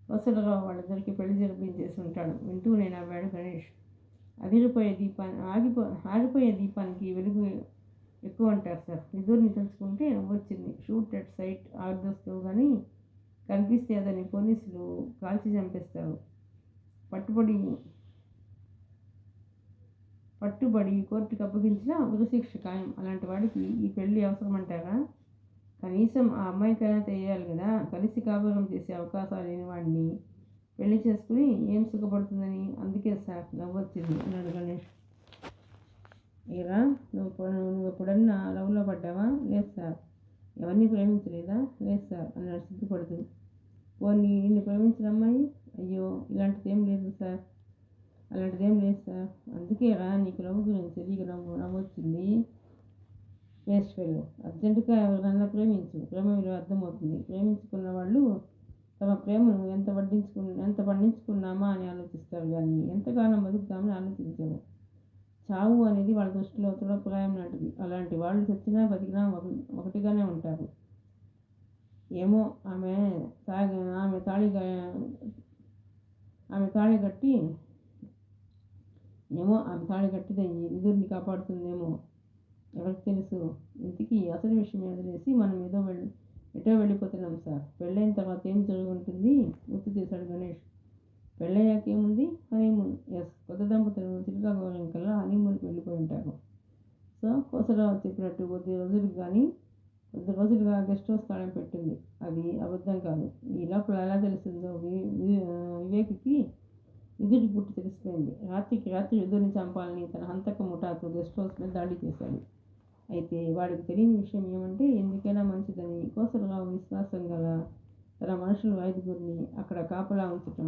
వసలరావు వాళ్ళిద్దరికీ పెళ్లి జరిపించేసి ఉంటాడు. వింటూనే నవ్వాడు గణేష్. ఆగిపోయే దీపానికి వెలుగు ఎక్కువ అంటారు సార్. విదుర్ని తలుచుకుంటే నవ్వొచ్చింది. షూట్ ఎట్ సైట్ ఆర్డర్స్తో కానీ కనిపిస్తే అతని పోలీసులు కాల్చి చంపేస్తారు. పట్టుబడి కోర్టుకు అప్పగించిన ఉరిశిక్ష ఖాయం. అలాంటి వాడికి ఈ పెళ్ళి అవసరమంటారా? కనీసం ఆ అమ్మాయికైనా తెలియాలి కదా. కలిసి కాపురం చేసే అవకాశాలు లేని వాడిని పెళ్లి చేసుకుని ఏం సుఖపడుతుందని. అందుకే సార్ నవ్వొచ్చింది అన్నాడు గణేష్. ఏరా, నువ్వు ఎప్పుడన్నా లవ్లో పడ్డావా? లేదు సార్. ఎవరిని ప్రేమించలేదా? లేదు సార్ అన్నాడు సిగ్గుపడుతూ. పోనీ నిన్ను ప్రేమించిన అమ్మాయి? అయ్యో, అలాంటిదేం లేదు సార్. అందుకే రా నీకు లవ్ గురించి తెలియక నవ్వొచ్చింది. Waste fellow. అర్జెంటుగా ఎవరినన్నా ప్రేమించు. ప్రేమ విలువ అర్థమవుతుంది. ప్రేమించుకున్న వాళ్ళు తమ ప్రేమను ఎంత పండించుకున్నామా అని ఆలోచిస్తారు కానీ ఎంతకాలం బతుకుతామని ఆలోచించరు. చావు అనేది వాళ్ళ దృష్టిలో తృణప్రాయం లాంటిది. అలాంటి వాళ్ళు చచ్చినా బతికినా ఒకటిగానే ఉంటారు. ఏమో ఆమె తాళి కట్టి గట్టిదయ్యి విదుర్ని కాపాడుతుందేమో, ఎవరికి తెలుసు. ఇంటికి అసలు విషయం వదిలేసి మనం ఎటో వెళ్ళిపోతున్నాం సార్. పెళ్ళైన తర్వాత ఏం జరుగుతుంది? గుర్తు చేశాడు గణేష్. పెళ్ళయ్యాక ఏముంది? హనీమూన్. ఎస్, కొత్త దంపతులు చిలుకా గోరింకల్లా హనీమూన్కి వెళ్ళిపోయి ఉంటారు. సో కోసరావు చెప్పినట్టు కొద్ది రోజులుగా గెస్ట్ హౌస్ తాళం పెట్టింది. అది అబద్ధం కాదు. ఈ లోపల ఎలా తెలిసిందో వివేక్కి విధుడి పుట్టి తెలిసిపోయింది. రాత్రికి రాత్రి విధుడిని చంపాలని తన హంతక ముఠాతో గెస్ట్ హౌస్ మీద దాడి చేశాడు. అయితే వాడికి తెలియని విషయం ఏమంటే ఎందుకైనా మంచిదని కోసరావు విశ్వాసం గల తన మనుషులు 5గురిని అక్కడ కాపలా ఉంచటం.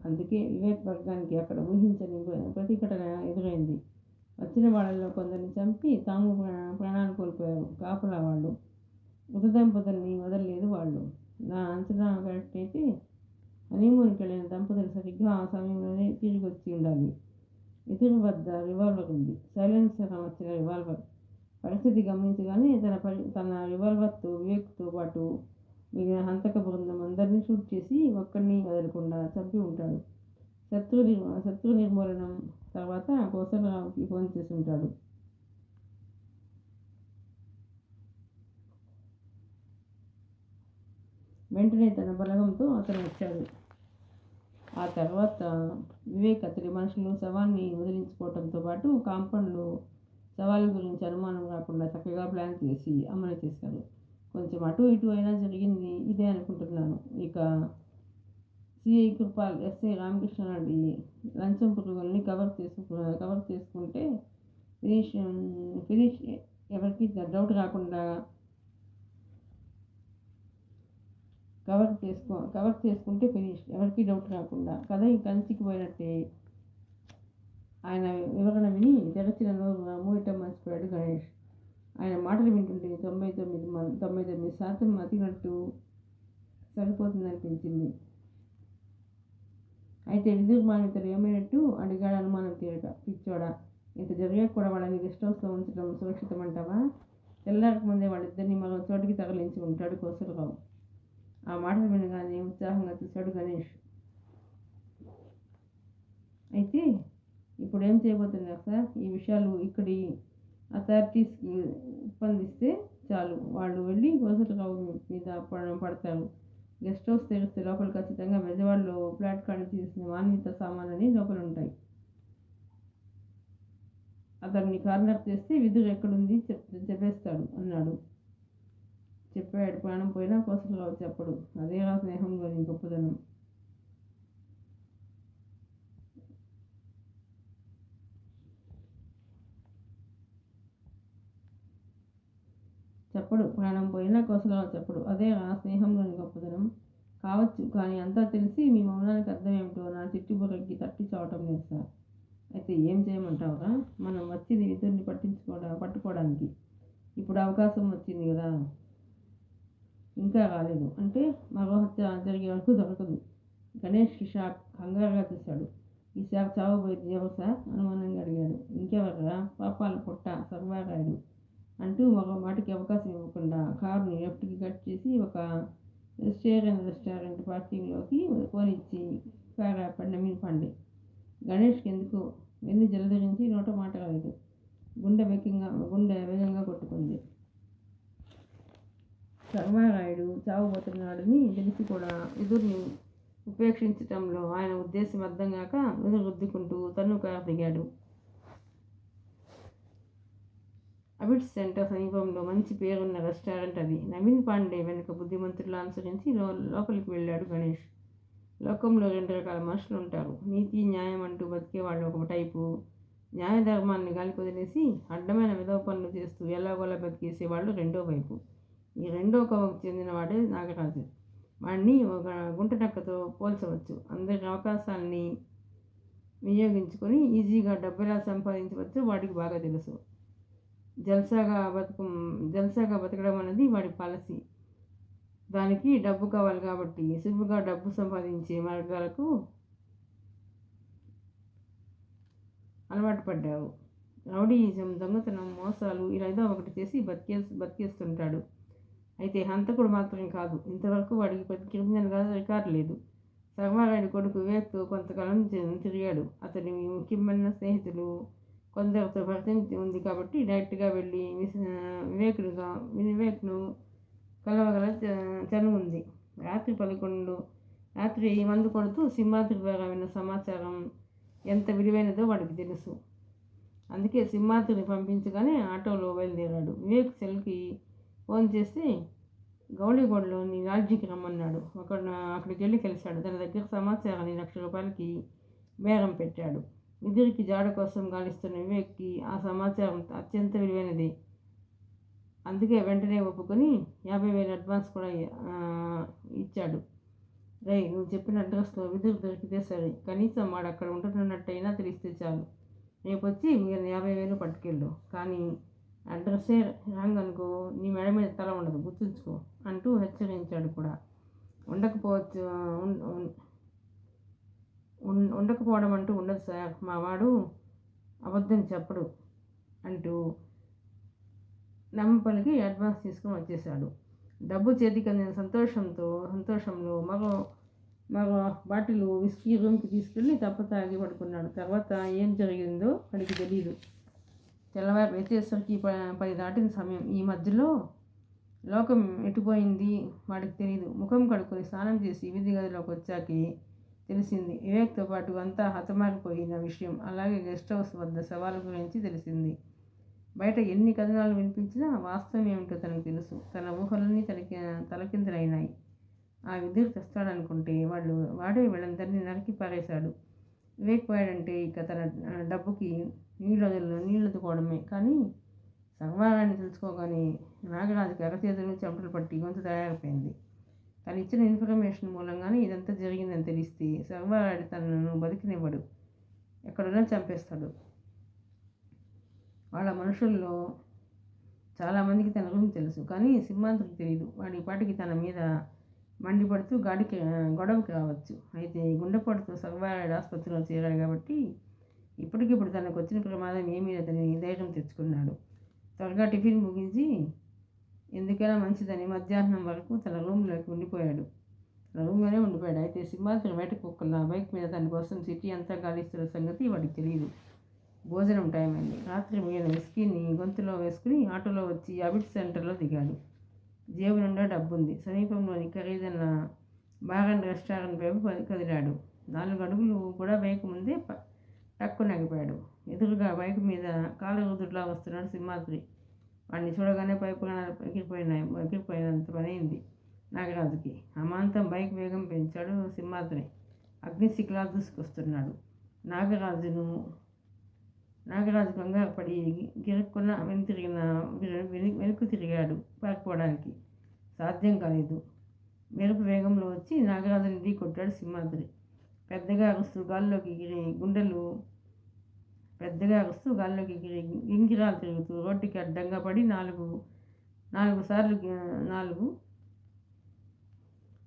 అందుకే వివేక్ వర్గానికి అక్కడ ఊహించని ప్రతిఘటన ఎదురైంది. వచ్చిన వాళ్ళల్లో కొందరిని చంపి తాము ప్రాణాలు కోల్పోయారు కాపలా వాళ్ళు. మృత దంపతుల్ని వదలలేదు వాళ్ళు. నా అంచనా కరెక్ట్ అయితే హనీమూన్కి వెళ్ళిన దంపతులు సరిగ్గా ఆ సమయంలోనే తిరిగి వచ్చి ఉండాలి. ఎదురు వద్ద రివాల్వర్ ఉంది. సైలెన్సర్ వచ్చిన రివాల్వర్. పరిస్థితి గమనించగానే తన రివాల్వర్తో వివేక్తో పాటు మిగిలిన హంతక బృందం అందరినీ షూట్ చేసి ఒక్కడిని వదలకుండా చంపి ఉంటాడు. శత్రు నిర్మూలనం తర్వాత కోసరావుకి ఫోన్ చేసి ఉంటాడు. వెంటనే తన బలగంతో అతను వచ్చాడు. ఆ తర్వాత వివేక్ అతడి మనుషులు శవాన్ని వదిలించుకోవడంతో పాటు కాంపౌండ్లో సవాళ్ళ గురించి అనుమానం రాకుండా చక్కగా ప్లాన్ చేసి అమలు చేశారు. కొంచెం అటు ఇటు అయినా జరిగింది ఇదే అనుకుంటున్నాను. ఇక సిఐ కృపాల్, ఎస్ఐ రామకృష్ణారెడ్డి లంచం పురుగుల్ని కవర్ చేసుకుంటే ఫినిష్ ఎవరికి డౌట్ రాకుండా కవర్ చేసుకుంటే ఫినిష్ ఎవరికి డౌట్ రాకుండా కథ కంచికి పోయినట్టే. ఆయన వివరణ విని తెరచిన నోరు మూయటం మర్చిపోయాడు గణేష్. ఆయన మాటలు వింటుంటే 99% మతినట్టు సరిపోతుందనిపించింది. అయితే విదుర్ మాన్వితలు ఏమైనట్టు అడిగాడు అనుమానం తీరక. పిచ్చోడా, ఇంత జరిగాక కూడా వాళ్ళని గెస్ట్ హౌస్లో ఉంచడం సురక్షితమంటావా? తెల్లారక ముందే వాళ్ళిద్దరినీ మరో చోటికి తరలించి ఉంటాడు కోసరావు. ఆ మాటలు వినగానే ఉత్సాహంగా చూశాడు గణేష్. అయితే ఇప్పుడు ఏం చేయబోతున్నారు సార్? ఈ విషయాలు ఇక్కడి అథారిటీస్కి ఉప్పందిస్తే చాలు. వాళ్ళు వెళ్ళి కోసరావు మీద పడతారు. గెస్ట్ హౌస్ తెరిస్తే లోపల ఖచ్చితంగా బెజవాడలో ఫ్లాట్ ఖాళీ చేసిన మాన్విత సామాన్లని లోపల ఉంటాయి. అతన్ని కార్నర్ చేస్తే విధుడు ఎక్కడుంది చెప్పేస్తాడు అన్నాడు. చెప్పాడు. ప్రాణం పోయినా కోసరావు చెప్పడు. అదేరా స్నేహంలోని గొప్పదనం. ప్రాణం పోయినా కోసరావు చెప్పడు. అదే ఆ స్నేహంలోని గొప్పదనం. కావచ్చు, కానీ అంతా తెలిసి మీ మౌనానికి అర్థం ఏమిటో నా చిట్టుబుర్రకి తట్టి చావటం లేదు సార్. అయితే ఏం చేయమంటావురా? మనం వచ్చింది విధుల్ని పట్టుకోవడానికి. ఇప్పుడు అవకాశం వచ్చింది కదా, ఇంకా రాలేదు అంటే మరో హత్య జరిగే వరకు దొరకదు. గణేష్కి షాక్. కంగారుగా చూశాడు. ఈసారి చావబోయేది ఎవరు సార్? అనుమానంగా అడిగాడు. ఇంకెవర్రా? పాపాల పుట్ట సర్వారాయుడు అంటూ మరో మాటకి అవకాశం ఇవ్వకుండా కారుని లెఫ్ట్కి కట్ చేసి ఒక రెస్టారెంట్ పార్కింగ్లోకి పోనిచ్చి కారు ఆపాడు నవీన్ పాండే. గణేష్కి ఎందుకు వెన్ను జలధరించి నోట మాట రాలేదు. గుండె వేగంగా కొట్టుకుంది. సర్వారాయుడు చావబోతున్నాడని తెలిసి కూడా ఎదురుని ఉపేక్షించటంలో ఆయన ఉద్దేశం అర్థం కాక ఎదురు రుద్దుకుంటూ తను కారు దిగాడు. అబిడ్స్ సెంటర్ సమీపంలో మంచి పేరున్న రెస్టారెంట్ అది. నవీన్ పాండే వెనుక బుద్ధిమంతుల్లో అనుసరించి లోపలికి వెళ్ళాడు గణేష్. లోకంలో 2 రకాల మనుషులు ఉంటారు. నీతి న్యాయం అంటూ బతికేవాళ్ళు ఒక టైపు, న్యాయధర్మాన్ని గాలికొదిలేసి అడ్డమైన విధవ పనులు చేస్తూ ఎలాగోలా బతికేసేవాళ్ళు రెండో వైపు. ఈ రెండో కోవకు చెందినవాడే నాగరాజు. వాడిని ఒక గుంటనక్కతో పోల్చవచ్చు. అందరి అవకాశాలని వినియోగించుకొని ఈజీగా డబ్బెలా సంపాదించవచ్చో వాడికి బాగా తెలుసు. జల్సాగా బతకడం అనేది వాడి పాలసీ. దానికి డబ్బు కావాలి కాబట్టి సులువుగా డబ్బు సంపాదించే మార్గాలకు అలవాటు పడ్డావు. రౌడీయిజం, దొంగతనం, మోసాలు ఇలా ఏదో ఒకటి చేసి బతికేస్తుంటాడు. అయితే హంతకుడు మాత్రం కాదు. ఇంతవరకు వాడికి ప్రతి క్రిమినల్గా రికార్డు లేదు. సర్వారాయుడు కొడుకు వివేక్తో కొంతకాలం తిరిగాడు. అతని ముఖ్యమైన స్నేహితులు కొందరితో పరిచయం ఉంది కాబట్టి డైరెక్ట్గా వెళ్ళి వివేక్ను కలవగల చనువు ఉంది. రాత్రి మందు కొడుతూ సింహాద్రి ద్వారా విన్న సమాచారం ఎంత విలువైనదో వాడికి తెలుసు. అందుకే సింహాద్రిని పంపించగానే ఆటోలో బయలుదేరాడు. వివేక్ సెల్కి ఫోన్ చేస్తే గౌళిగూడలోని లాడ్జికి రమ్మన్నాడు. అక్కడికి వెళ్ళి కలిశాడు. తన దగ్గర సమాచారాన్ని ₹1,00,000 బేరం పెట్టాడు. విదురికి జాడ కోసం గాలిస్తున్న వివేక్కి ఆ సమాచారం అత్యంత విలువైనది. అందుకే వెంటనే ఒప్పుకొని 50,000 అడ్వాన్స్ కూడా ఇచ్చాడు. నువ్వు చెప్పిన అడ్రస్లో విదురు దొరికితే సరే, కనీసం వాడు అక్కడ ఉంటున్నట్టయినా తెలిస్తే చాలు. రేపు వచ్చి మీరు 50,000 పట్టుకెళ్ళు. కానీ అడ్రస్సే రాంగ్ అనుకో, నీ మెడ మీద తల ఉండదు, గుర్తుంచుకో అంటూ హెచ్చరించాడు కూడా. ఉండకపోవడం అంటూ ఉండదు సార్, మా వాడు అబద్ధం చెప్పడు అంటూ నమ్మపలికి అడ్వాన్స్ తీసుకొని వచ్చేశాడు. డబ్బు చేతికి అందిన సంతోషంలో మరో బాటిల్ విస్కీ రూమ్కి తీసుకెళ్ళి తాగి పడుకున్నాడు. తర్వాత ఏం జరిగిందో వాడికి తెలియదు. తెల్లవారు వచ్చేసరికి 10 దాటిన సమయం. ఈ మధ్యలో లోకం ఎటుపోయింది వాడికి తెలియదు. ముఖం కడుక్కొని స్నానం చేసి వీధి గదిలోకి వచ్చాకే తెలిసింది. వివేక్తో పాటు అంతా హతమారిపోయిన విషయం. అలాగే గెస్ట్ హౌస్ వద్ద సవాలు గురించి తెలిసింది. బయట ఎన్ని కథనాలు వినిపించినా వాస్తవం ఏమిటో తనకు తెలుసు. తన ఊహలన్నీ తలకిందులైనాయి. ఆ విధులు తెస్తాడనుకుంటే వాడే వీళ్ళందరినీ నరికి పారేశాడు. వివేక్ పోయాడంటే ఇక తన డబ్బుకి నీళ్ళదుకోవడమే. కానీ సర్వారాన్ని తెలుసుకోగానే నాగరాజుకి అరచేతులు చెమటలు పట్టి గొంతు తయారైపోయింది. తను ఇచ్చిన ఇన్ఫర్మేషన్ మూలంగానే ఇదంతా జరిగిందని తెలిస్తే సర్వారాయుడు తనను బతికినివ్వడు, ఎక్కడున్నా చంపేస్తాడు. వాళ్ళ మనుషుల్లో చాలామందికి తన గురించి తెలుసు, కానీ సింహాద్రికి తెలియదు. వాడి పాటికి తన మీద మండిపడుతూ గొడవకి రావచ్చు. అయితే గుండెపోటుతో సర్వారాయుడు ఆసుపత్రిలో చేరాడు కాబట్టి ఇప్పటికిప్పుడు తనకు వచ్చిన ప్రమాదం ఏమీ లేదని ధైర్యం తెచ్చుకున్నాడు. త్వరగా టిఫిన్ ముగించి ఎందుకైనా మంచిదని మధ్యాహ్నం వరకు తన రూమ్లోనే ఉండిపోయాడు. అయితే సింహాద్రి బయటకు ఒక్కళ్ళ బైక్ మీద తన కోసం సిటీ అంతా గాలిస్తున్న సంగతి వాడికి తెలియదు. భోజనం టైం అయింది. రాత్రి మిగిలిన విస్కీని గొంతులో వేసుకుని ఆటోలో వచ్చి అబిడ్స్ సెంటర్లో దిగాడు. జేబు నిండా డబ్బుంది. సమీపంలోని ఖరీదైన బాగన్ రెస్టారెంట్ వైపు కదిలాడు. 4 అడుగులు కూడా వేయకముందే టక్కు నగిపోయాడు. ఎదురుగా బైక్ మీద కాలరుదులా వస్తున్నాడు సింహాద్రి. వాడిని చూడగానే పైపుగానాలు ఎగిరిపోయినంత పనైంది నాగరాజుకి. అమాంతం బైక్ వేగం పెంచాడు సింహాద్రి. అగ్నిశిఖలా దూసుకొస్తున్నాడు. నాగరాజు కంగారు పడి గిరుక్కున్న వెనుకు తిరిగాడు పారిపోవడానికి. సాధ్యం కాలేదు. మెరుపు వేగంలో వచ్చి నాగరాజుని ఢీ కొట్టాడు సింహాద్రి. పెద్దగా అరుస్తూ గాల్లోకి ఎగిరి గుండెలు పెద్దగా అరుస్తూ గాల్లోకి గింగిరాలు తిరుగుతూ రోడ్డుకి అడ్డంగా పడి నాలుగు సార్లు 4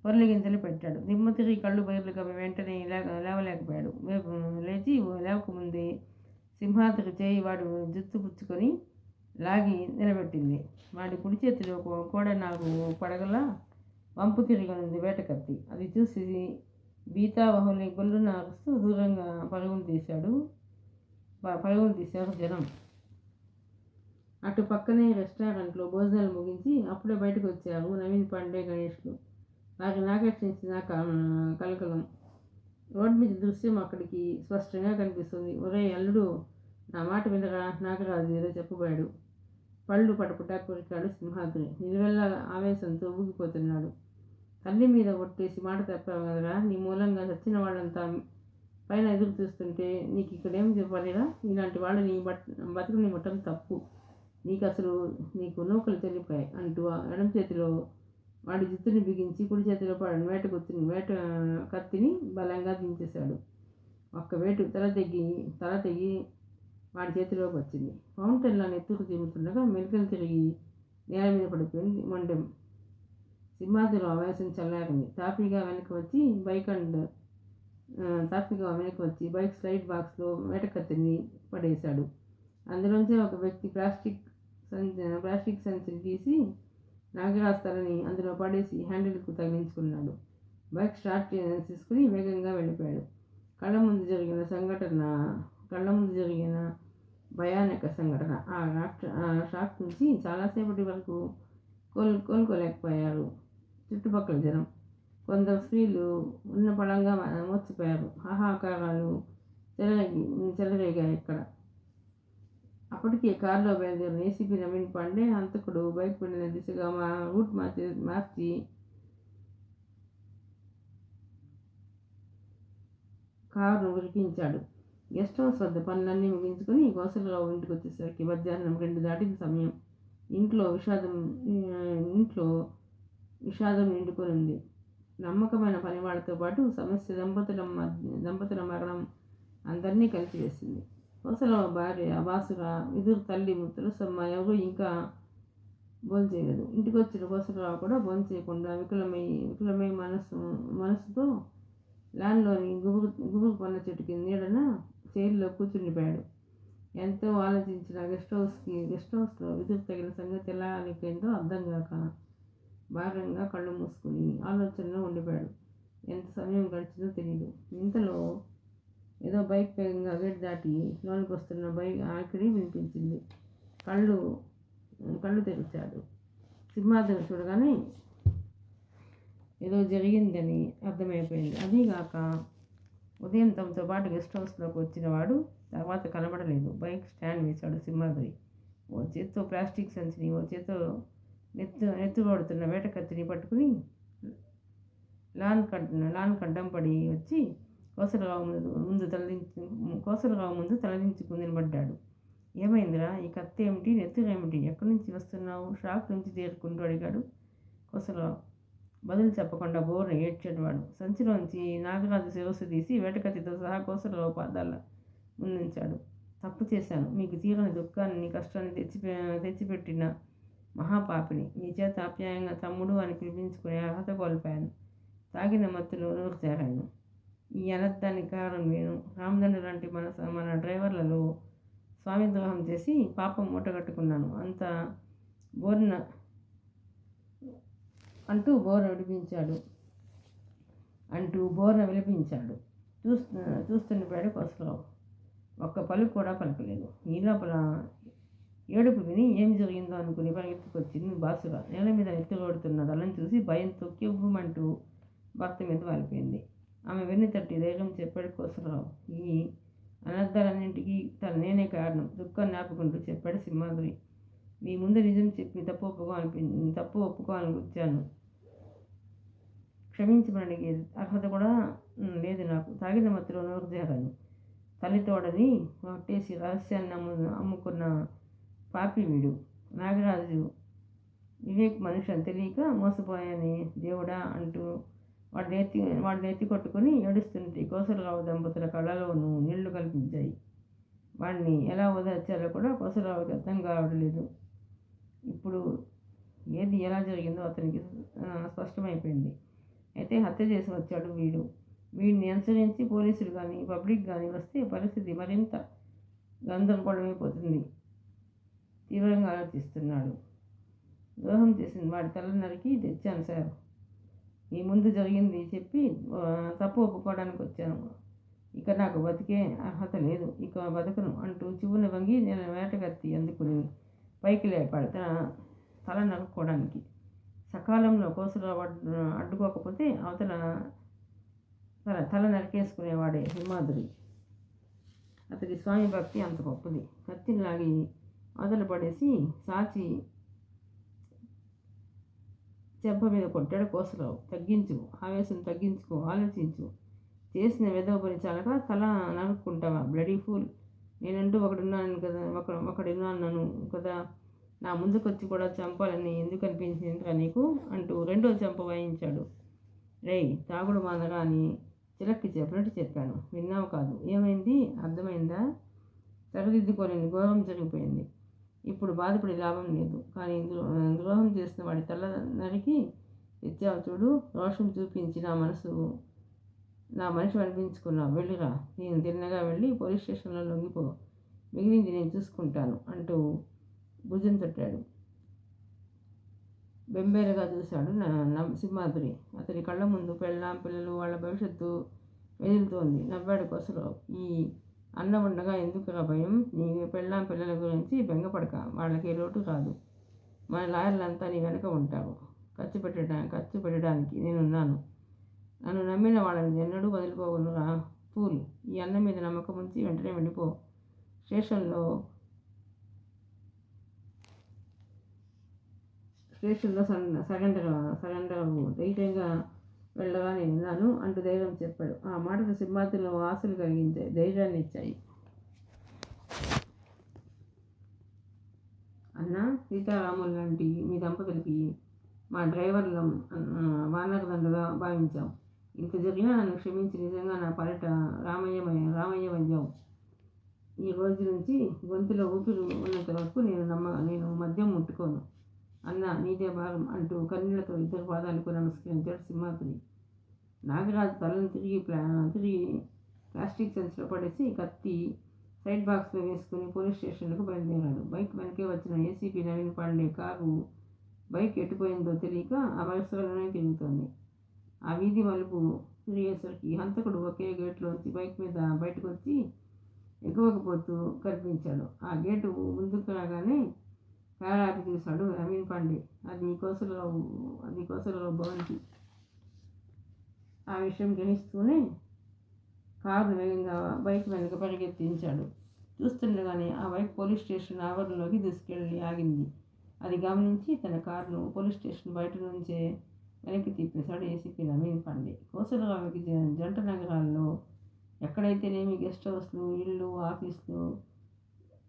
పొర్లి గింజలు పెట్టాడు. దిమ్మ తిరిగి కళ్ళు బయర్లు కవి వెంటనే లేవలేకపోయాడు. లేచి లేవకముందే సింహాద్రి చేయి వాడు జుత్తు పుచ్చుకొని లాగి నిలబెట్టింది. వాడి కుడి చేతిలో కోడ 4 పడగల వంపు తిరిగి ఉంది వేటకత్తి. అది చూసి బీతావహుని గొల్లున అరుస్తూ దూరంగా పరుగులు తీశారు జనం. అటు పక్కనే రెస్టారెంట్లో భోజనాలు ముగించి అప్పుడే బయటకు వచ్చారు నవీన్ పాండే, గణేష్లు. వారిని ఆకర్షించిన కలకలం. రోడ్డు మీద దృశ్యం అక్కడికి స్పష్టంగా కనిపిస్తుంది. ఒరే అల్లుడు, నా మాట వినరా, నాగరాజు ఏదో చెప్పబోయాడు. పళ్ళు పటపట కొరికాడు సింహాద్రి. నిలువెల్ల ఆవేశంతో ఊగిపోతున్నాడు. తల్లి మీద ఒట్టేసి మాట తప్పావు కదరా, నీ మూలంగా చచ్చిన వాళ్ళంతా పైన ఎదురు చూస్తుంటే నీకు ఇక్కడేం చెప్పాలిరా? ఇలాంటి వాళ్ళని బతుకుని ముట్టం తప్పు. నీకు నూకలు చెల్లిపోయాయి అంటూ ఎడమ చేతిలో వాడి జుత్తుని బిగించి కుడి చేతిలో పడిన వేట కత్తిని బలంగా దించేశాడు. ఒక్క వేటు తల తెగి వాడి చేతిలోకి వచ్చింది. ఫౌంటైన్లో నెత్తుకు తిరుగుతుండగా మెలికలు తిరిగి నేల మీద పడిపోయింది మొండెం. సింహాద్రిలో ఆవేశం చల్లారింది. తాపీగా వెనక్కి వచ్చి బైక్ స్లైడ్ బాక్స్లో వేటకత్తిని పడేశాడు. అందులోంచి ఒక వ్యక్తి ప్లాస్టిక్ సంచిని తీసి నాగరాజ్ తలని అందులో పడేసి హ్యాండిల్కు తగిలించుకున్నాడు. బైక్ స్టార్ట్ చేసుకుని వేగంగా వెళ్ళిపోయాడు. కళ్ళ ముందు జరిగిన భయానక సంఘటన. ఆ షాక్ నుంచి చాలాసేపటి వరకు కోలుకోలేకపోయారు చుట్టుపక్కల జనం. కొందరు స్త్రీలు ఉన్న పడంగా మోర్చిపోయారు. హాహాకారాలు చెలరేగాయి ఇక్కడ. అప్పటికే కారులో బయలుదేరిన ఏసీపీ నవీన్ పాండే హంతకుడు బైక్ వెళ్ళిన దిశగా రూట్ మార్చి కారును ఉరికించాడు. గెస్ట్ హౌస్ వద్ద పనులన్నీ ముగించుకొని కోసలరావు ఇంటికి వచ్చేసరికి మధ్యాహ్నం 2 దాటిన సమయం. ఇంట్లో విషాదం నిండుకొని ఉంది. నమ్మకమైన పనివాళ్లతో పాటు సమస్య దంపతుల మరణం అందరినీ కలిసివేసింది. కోసలరావు భార్య బాసురా, ఎదురు తల్లి తులసమ్మ ఎవరు ఇంకా భోంచేయలేదు. ఇంటికి వచ్చిన కోసలరావు కూడా భోంచేయకుండా వికలమై మనసుతో ల్యాండ్లోని గుబురు పన్న చెట్టు కింద నీడన చైర్లో కూర్చుండిపోయాడు. ఎంతో ఆలోచించిన గెస్ట్ హౌస్లో విదురు తగిన సంగతి ఎలా అనిపోయిందో అర్థం కాక భారంగా కళ్ళు మూసుకుని ఆలోచనలో ఉండిపోయాడు. ఎంత సమయం గడిచిందో తెలియదు. ఇంతలో ఏదో బైక్ వేగంగా గేట్ దాటి లోనికి వస్తున్న బైక్ ఆకిడి వినిపించింది. కళ్ళు తెరిచాడు. సింహాద్రి చూడగానే ఏదో జరిగిందని అర్థమైపోయింది. అదీగాక ఉదయం తమతో పాటు గెస్ట్ హౌస్లోకి వచ్చిన వాడు తర్వాత కనబడలేదు. బైక్ స్టాండ్ వేశాడు సింహాద్రి. ఓ చేత్తో ప్లాస్టిక్ సంచిని, ఓ చేత్తో నెత్తుకొడుతున్న వేటకత్తిని పట్టుకుని లాన్ కడ్డం పడి వచ్చి కోసలరావు ముందు తలదించుకుని నిలబడ్డాడు. ఏమైందిరా, ఈ కత్తి ఏమిటి, నెత్తురేమిటి, ఎక్కడి నుంచి వస్తున్నావు? షాక్ నుంచి తేరుకుంటూ అడిగాడు కోసలరావు. బదులు చెప్పకుండా బోర్న ఏడ్చేవాడు. సంచిలోంచి నాగరాజు శిరస్సు తీసి వేటకత్తితో సహా కోసలరావు పాదాల ముందుంచాడు. తప్పు చేశాను. మీకు తీరని దుఃఖాన్ని, కష్టాన్ని తెచ్చిపెట్టిన మహాపాపిని. మీ చేత ఆప్యాయంగా తమ్ముడు అని పిలిపించుకునే అర్హత కోల్పోయాను. తాగిన మత్తులో నోరు చేరాను. ఈ అనర్థానికి కారణం నేను. రామదండ్రి లాంటి మన డ్రైవర్లలో స్వామిద్రోహం చేసి పాపం మూటగట్టుకున్నాను. అంటూ బోర్న విలిపించాడు. చూస్తుండిపోయాడు కోసలరావు. ఒక్క పలుకు కూడా పలకలేదు. ఈ లోపల ఏడుపు విని ఏం జరిగిందో అనుకుని పరిగెత్తుకొచ్చింది బాసుగా. నేల మీద ఎత్తుకొడుతున్న దళం చూసి భయంతో కివ్వుమంటూ భర్త మీద వాలిపోయింది. ఆమె వెన్ను తట్టి ధైర్యం చెప్పాడు కోసలరావు. ఈ అనర్థాలన్నింటికీ నేనే కారణం, దుఃఖాన్ని ఆపుకుంటూ చెప్పాడు సింహాద్రి. మీ ముందు నిజం చెప్పి తప్పు ఒప్పుకోవాలని వచ్చాను. క్షమించమని అర్హత కూడా లేదు నాకు. తాగిన మత్తులో నోరు చేరాను. తల్లితోడని కొట్టేసి రహస్యాన్ని అమ్ముకున్న పాపి వీడు. నాగరాజు వివేక్ మనిషి అని తెలియక మోసపోయాని దేవుడా అంటూ వాడిని ఎత్తి కొట్టుకుని ఏడుస్తుంటే కోసలరావు దంపతుల కళ్ళలోనూ నీళ్లు కల్పించాయి. వాడిని ఎలా ఓదార్చాలో కూడా కోసరావుకి అర్థం కావట్లేదు. ఇప్పుడు ఏది ఎలా జరిగిందో అతనికి స్పష్టమైపోయింది. అయితే హత్య చేసి వచ్చాడు వీడు. వీడిని అనుసరించి పోలీసులు కానీ పబ్లిక్ కానీ వస్తే పరిస్థితి మరింత గందరగోళమైపోతుంది. తీవ్రంగా ఆలోచిస్తున్నాడు. ద్రోహం చేసింది వాడి తల నరికి తెచ్చాను సార్. ఈ ముందు జరిగింది చెప్పి తప్పు ఒప్పుకోవడానికి వచ్చాను. ఇక నాకు బతికే అర్హత లేదు, ఇక బతకను అంటూ చివున వంగి నేను వేటగత్తి అందుకుని పైకి లేపాడు తల నరుక్కోవడానికి. సకాలంలో కోసరావు అడ్డుకోకపోతే అవతల తల నరికేసుకునేవాడే సింహాద్రి. అతడి స్వామి భక్తి అంత గొప్పది. కత్తిని లాగి అవతల పడేసి సాచి చెంప మీద కొట్టాడు కోసరావు. తగ్గించు, ఆవేశం తగ్గించుకో, ఆలోచించు. చేసిన వెధవ పని చాలక తల నరుక్కుంటావా? Bloody fool. నేనంటూ ఒకడున్నాను కదా, నా ముందుకొచ్చి కూడా చంపాలని ఎందుకు అనిపించిందిరా నీకు అంటూ రెండో చంప వాయించాడు. రేయ్, తాగుడు మానగా అని చిలక్కి చెప్పినట్టు చెప్పాను, విన్నావు కాదు? ఏమైంది? అర్థమైందా? సరిదిద్దుకోలేని ఘోరం జరిగిపోయింది. ఇప్పుడు బాధపడే లాభం లేదు. కానీ ద్రోహం చేసిన వాడి తల నరికి తెచ్చావు చూడు. రోషం చూపించి నా మనిషి అనిపించుకున్నావు. వెళ్ళిరా. నేను తిన్నగా వెళ్ళి పోలీస్ స్టేషన్లో లొంగిపో. మిగిలింది నేను చూసుకుంటాను అంటూ భుజం తట్టాడు. బెంబేలుగా చూశాడు సింహాద్రి. అతని కళ్ళ ముందు పిల్లలు వాళ్ళ భవిష్యత్తు వెదులుతోంది. నవ్వాడు కోసరావు. ఈ అన్న ఉండగా ఎందుకురా భయం? నీ పిల్లల గురించి బెంగపడక, వాళ్ళకి లోటు రాదు. మన లాయర్లంతా నీ వెనక ఉంటారు. ఖర్చు పెట్టడానికి నేనున్నాను. నన్ను నమ్మిన వాళ్ళని ఎన్నడూ వదిలిపోగలరా? ఫూల్. ఈ అన్న మీద నమ్మకం ఉంచి వెంటనే వెళ్ళిపో. స్టేషన్లో సరెండర్ ధైర్యంగా వెళ్ళగా నేనున్నాను అంటూ ధైర్యం చెప్పాడు. ఆ మాటలు సింహాద్రిలో ఆశలు కలిగించాయి, ధైర్యాన్ని ఇచ్చాయి. అన్న, సీతారాములు లాంటి మీ దంపతులకి మా డ్రైవర్ల వానరదండగా భావించాం. ఇంత జరిగినా నన్ను క్షమించి నిజంగా నా పాలిట రామయ్యమయ్యావు. ఈ రోజు నుంచి గొంతులో ఊపిరి ఉన్నంత వరకు నేను మద్యం ముట్టుకోను. అన్న, నీదే భాగం అంటూ కన్నీళ్లతో ఇద్దరు పాదాలకు నమస్కరించాడు సింహాద్రి. నాగరాజు తలను తిరిగి ప్లాస్టిక్ సంచిలో పడేసి కత్తి సైడ్ బాక్స్లో వేసుకుని పోలీస్ స్టేషన్లకు బయలుదేరాడు. బైక్ వెనకే వచ్చిన ACP Naveen Pande car bike ఎటుపోయిందో తెలియక ఆ పరిసరాల్లోనే తిరుగుతోంది. ఆ వీధి మలుపు తిరిగేసరికి హంతకుడు ఒకే గేట్లోంచి బైక్ మీద బయటకు వచ్చి ఎగువకపోతూ కనిపించాడు. ఆ గేటు ముందుకు రాగానే కారు ఆపి చూశాడు నవీన్ పాండే. అది కోసరావు భవంతి. ఆ విషయం గ్రహిస్తూనే కారు వేగంగా బైక్ వెనక పరిగెత్తించాడు. చూస్తుండగానే ఆ బైక్ పోలీస్ స్టేషన్ ఆవరణలోకి తీసుకెళ్ళి ఆగింది. అది గమనించి తన కారును పోలీస్ స్టేషన్ బయట నుంచే వెనక్కి తిప్పేశాడు ఏసీపీ నవీన్ పాండే. కోసరావుకి జంట నగరాల్లో ఎక్కడైతేనేమి గెస్ట్ హౌస్లు, ఇళ్ళు, ఆఫీసులు,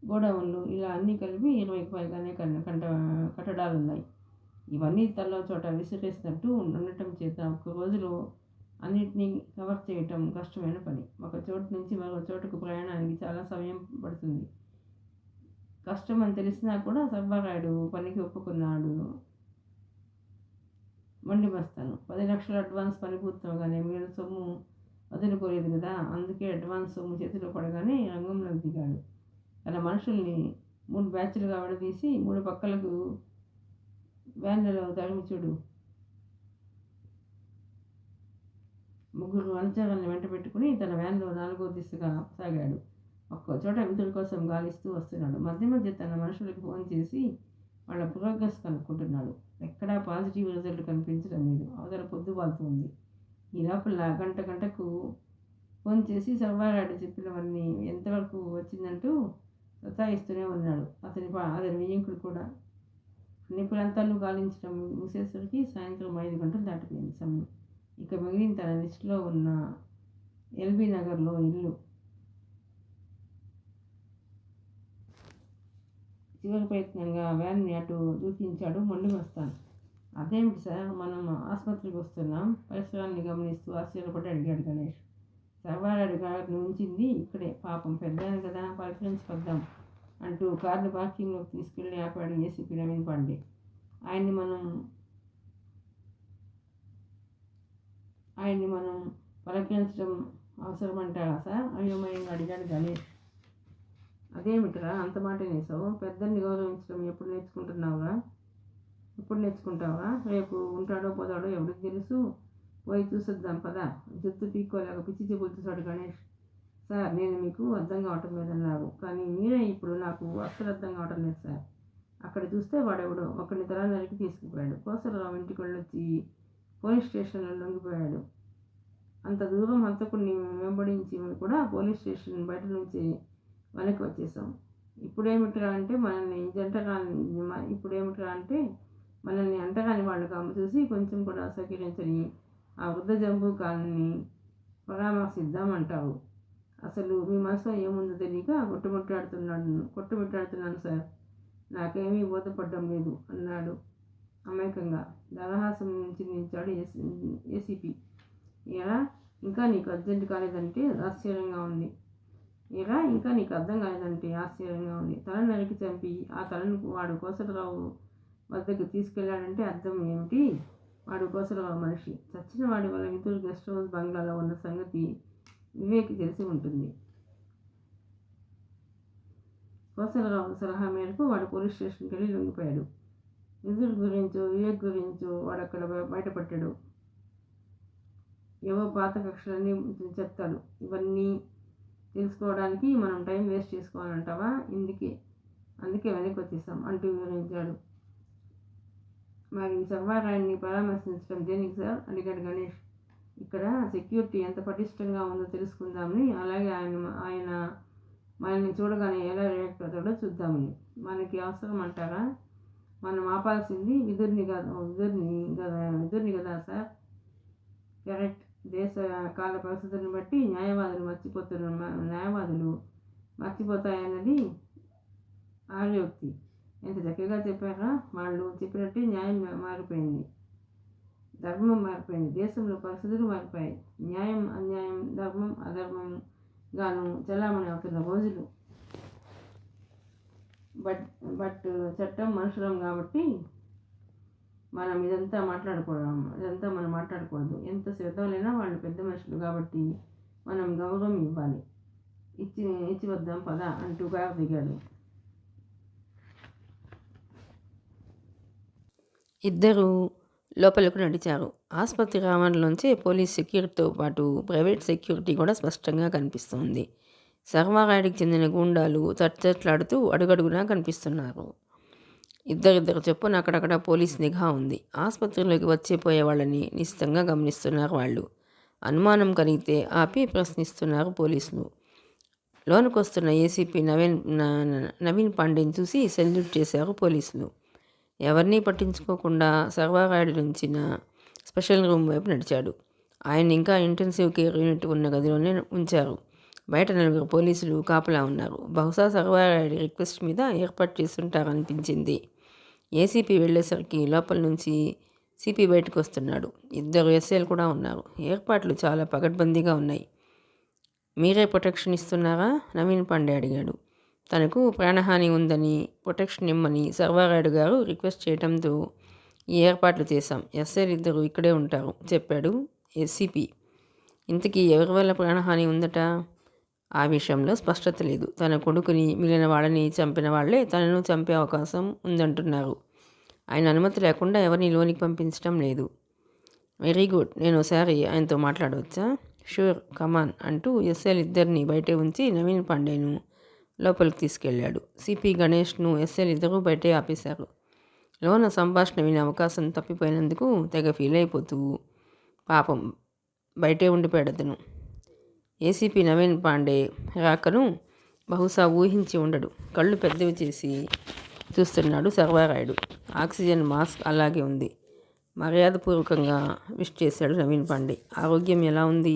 గోడౌన్లు ఇలా అన్నీ కలిపి 20కి పైగానే కట్టడాలున్నాయి. ఇవన్నీ తల్లో చోట విసిరేసినట్టు ఉండటం చేత ఒక్క రోజులో అన్నిటినీ కవర్ చేయటం కష్టమైన పని. ఒక చోటు నుంచి మరో చోటుకు ప్రయాణానికి చాలా సమయం పడుతుంది. కష్టం అని తెలిసినా కూడా సర్వారాయుడు పనికి ఒప్పుకున్నాడు. మండి మస్తాను 10 లక్షల అడ్వాన్స్ పని పూర్తవగానే మిగిలిన సొమ్ము వదులుకోలేదు కదా, అందుకే అడ్వాన్స్ సొమ్ము చేతిలో పడగానే రంగంలోకి దిగాడు. తన మనుషుల్ని 3 బ్యాచ్లుగా విడదీసి 3 పక్కలకు వ్యాన్లలో తరిమి చూడు. ముగ్గురు అనుచరులను వెంట పెట్టుకుని తన వ్యాన్లో 4వ దిశగా సాగాడు. ఒక్కో చోట మిత్రుల కోసం గాలిస్తూ వస్తున్నాడు. మధ్య మధ్య తన మనుషులకు ఫోన్ చేసి వాళ్ళ ప్రోగ్రెస్ కనుక్కుంటున్నాడు. ఎక్కడా పాజిటివ్ రిజల్ట్ కనిపించడం లేదు. అవతల పొద్దుబాలుతుంది. ఈ లోపల గంటకు ఫోన్ చేసి సర్వారాయుడు చెప్పినవన్నీ ఎంతవరకు వచ్చిందంటూ సతాయిస్తూనే ఉన్నాడు. అతని వియ్యంకుడు కూడా. అన్ని ప్రాంతాల్లో గాలించడం ముగిసేసరికి సాయంత్రం 5 గంటలు దాటిపోయింది సమయం. ఇక మిగిలిన తన లిస్టులో ఉన్న ఎల్బీ నగర్లో ఇల్లు. చివరి ప్రయత్నంగా వ్యాన్ని అటు దూకించాడు మొండి మస్తాన్. అదేమిటి సార్, మనం ఆసుపత్రికి వస్తున్నాం? పరిసరాన్ని గమనిస్తూ ఆశ్చర్యపడి అడిగాడు గణేష్. సర్వారెడ్డి గారిని ఉంచింది ఇక్కడే, పాపం పెద్దాను కదా పలకరించుకొద్దాం అంటూ కార్లు పార్కింగ్లోకి తీసుకెళ్ళి ఆపాడు ఏసీపీ నవీన్ పాండే. ఆయన్ని మనం పలకరించడం అవసరమంటారా సార్? అయోమయంగా అడిగాడు గణేష్. అదేమిట్రా అంత మాట నేసావు? పెద్దల్ని గౌరవించడం ఎప్పుడు నేర్చుకుంటావా? రేపు ఉంటాడో పోతాడో ఎవరికి తెలుసు? పోయి చూసొద్దాం పదా. జుత్తు పీక్కోలేక పిచ్చి చెప్పులు చూశాడు గణేష్. సార్, నేను మీకు అర్థం కావటం లేదన్నారు, కానీ మీరే ఇప్పుడు నాకు అస్సలు అర్థం కావటం లేదు సార్. అక్కడ చూస్తే వాడెవడో ఒకరిని తల నరికి తీసుకుపోయాడు. కోసలరావు ఇంటికి వెళ్ళొచ్చి పోలీస్ స్టేషన్లో లొంగిపోయాడు. అంత దూరం హంతకుడిని వెంబడించి కూడా పోలీస్ స్టేషన్ బయట నుంచి వెనక్కి వచ్చేసాం. ఇప్పుడేమిట్రా అంటే మనల్ని అంటగాని వాళ్ళు చూసి కొంచెం కూడా సహకరించని ఆ వృద్ధ జంబు కాలనీ పరామర్శిద్దామంటావు. అసలు మీ మనసులో ఏముందో తెలియక కొట్టుమిట్టాడుతున్నాను సార్. నాకేమీ బోధపడడం లేదు అన్నాడు అమాయకంగా. దరహాసం చిందించాడు ఏసీపీ. ఇంకా నీకు అర్జెంట్ కాలేదంటే ఆశ్చర్యంగా ఉంది. ఇంకా నీకు అర్థం కాలేదంటే ఆశ్చర్యంగా ఉంది. తల నరికి చంపి ఆ తలను వాడు కోసలరావు వద్దకు తీసుకెళ్లాడంటే అర్థం ఏమిటి? వాడు కోసలరావు మనిషి. చచ్చిన వాడి వల్ల మిత్రులు గెస్ట్ హౌస్ బంగ్లాలో ఉన్న సంగతి వివేక్ తెలిసి ఉంటుంది. కోసలరావు సలహా మేరకు వాడు పోలీస్ స్టేషన్కి వెళ్ళి లొంగిపోయాడు. వివేక్ గురించో వాడు అక్కడ బయటపడ్డాడు. ఏవో పాత కక్షలన్నీ చెప్తాడు. ఇవన్నీ తెలుసుకోవడానికి మనం టైం వేస్ట్ చేసుకోవాలంటావా? అందుకే వెనక్కి వచ్చేసాం అంటూ వివరించాడు. మరి సర్వారాయణ్ణి పరామర్శించడం దేనికి సార్? అడిగాడు గణేష్. ఇక్కడ సెక్యూరిటీ ఎంత పటిష్టంగా ఉందో తెలుసుకుందామని, అలాగే ఆయన మనల్ని చూడగానే ఎలా రియాక్ట్ అవుతాడో చూద్దామని. మనకి అవసరం అంటారా? మనం ఆపాల్సింది విదుర్ని కదా సార్? కరెక్ట్. దేశ కాల పరిస్థితులను బట్టి న్యాయవాదులు మర్చిపోతాయన్నది ఆర్యోక్తి. ఎంత చక్కగా చెప్పారా? వాళ్ళు చెప్పినట్టే న్యాయం మారిపోయింది, ధర్మం మారిపోయింది, దేశంలో పరిస్థితులు మారిపోయాయి. న్యాయం అన్యాయం, ధర్మం అధర్మం గాను చలామణి అవుతున్న రోజులు. బట్ చట్టం మనుషులం కాబట్టి మనం ఇదంతా మాట్లాడకూడదు. ఎంత శ్రద్ధలైనా వాళ్ళు పెద్ద మనుషులు కాబట్టి మనం గౌరవం ఇవ్వాలి. ఇచ్చి వద్దాం పదా అంటూ కారు దిగాడు. ఇద్దరు లోపలకు నడిచారు. ఆసుపత్రి ఆవరణలోంచి పోలీస్ సెక్యూరిటీతో పాటు ప్రైవేట్ సెక్యూరిటీ కూడా స్పష్టంగా కనిపిస్తుంది. సర్వారాయుడికి చెందిన గూండాలు తట్లాడుతూ అడుగడుగునా కనిపిస్తున్నారు. ఇద్దరిద్దరు చొప్పున అక్కడక్కడ పోలీస్ నిఘా ఉంది. ఆసుపత్రిలోకి వచ్చేపోయే వాళ్ళని నిశ్చితంగా గమనిస్తున్నారు వాళ్ళు. అనుమానం కలిగితే ఆపి ప్రశ్నిస్తున్నారు పోలీసులు. లోనుకొస్తున్న ఏసీపీ నవీన్ పాండేని చూసి సెల్యూట్ చేశారు పోలీసులు. ఎవరినీ పట్టించుకోకుండా సర్వారాయుడు నుంచిన స్పెషల్ రూమ్ వైపు నడిచాడు. ఆయన ఇంకా ఇంటెన్సివ్ కేర్ యూనిట్ ఉన్న గదిలోనే ఉంచారు. బయట 4 పోలీసులు కాపలా ఉన్నారు. బహుశా సర్వారాయుడి రిక్వెస్ట్ మీద ఏర్పాటు చేస్తుంటారనిపించింది. ఏసీపీ వెళ్ళేసరికి లోపల నుంచి సిపి బయటకు వస్తున్నాడు. 2 ఎస్ఐలు కూడా ఉన్నారు. ఏర్పాట్లు చాలా పకడ్బందీగా ఉన్నాయి. మీరే ప్రొటెక్షన్ ఇస్తున్నారా? నవీన్ పాండే అడిగాడు. తనకు ప్రాణహాని ఉందని ప్రొటెక్షన్ ఇమ్మని సర్వారాయుడు గారు రిక్వెస్ట్ చేయడంతో ఈ ఏర్పాట్లు చేశాం. ఎస్ఐలు 2 ఇక్కడే ఉంటారు చెప్పాడు సిపి. ఇంతకీ ఎవరి వల్ల ప్రాణహాని ఉందట? ఆ విషయంలో స్పష్టత లేదు. తన కొడుకుని మిగిలిన వాళ్ళని చంపిన వాళ్లే తనను చంపే అవకాశం ఉందంటున్నారు. ఆయన అనుమతి లేకుండా ఎవరిని లోనికి పంపించడం లేదు. Very good. నేను ఒకసారి ఆయనతో మాట్లాడవచ్చా? షూర్, కమాన్ అంటూ ఎస్ఐలు 2 బయటే ఉంచి నవీన్ పాండేను లోపలికి తీసుకెళ్లాడు. సిపి గణేష్ను ఎస్ఐలు 2 బయటే ఆపేశారు. లోన సంభాషణ వినే అవకాశం తప్పిపోయినందుకు తెగ ఫీల్ అయిపోతూ పాపం బయటే ఉండిపోయాడు అతను. ఏసీపీ నవీన్ పాండే రాకను బహుశా ఊహించి ఉండడు. కళ్ళు పెద్దవి చేసి చూస్తున్నాడు సర్వారాయుడు. ఆక్సిజన్ మాస్క్ అలాగే ఉంది. మర్యాదపూర్వకంగా విష్ చేశాడు నవీన్ పాండే. ఆరోగ్యం ఎలా ఉంది?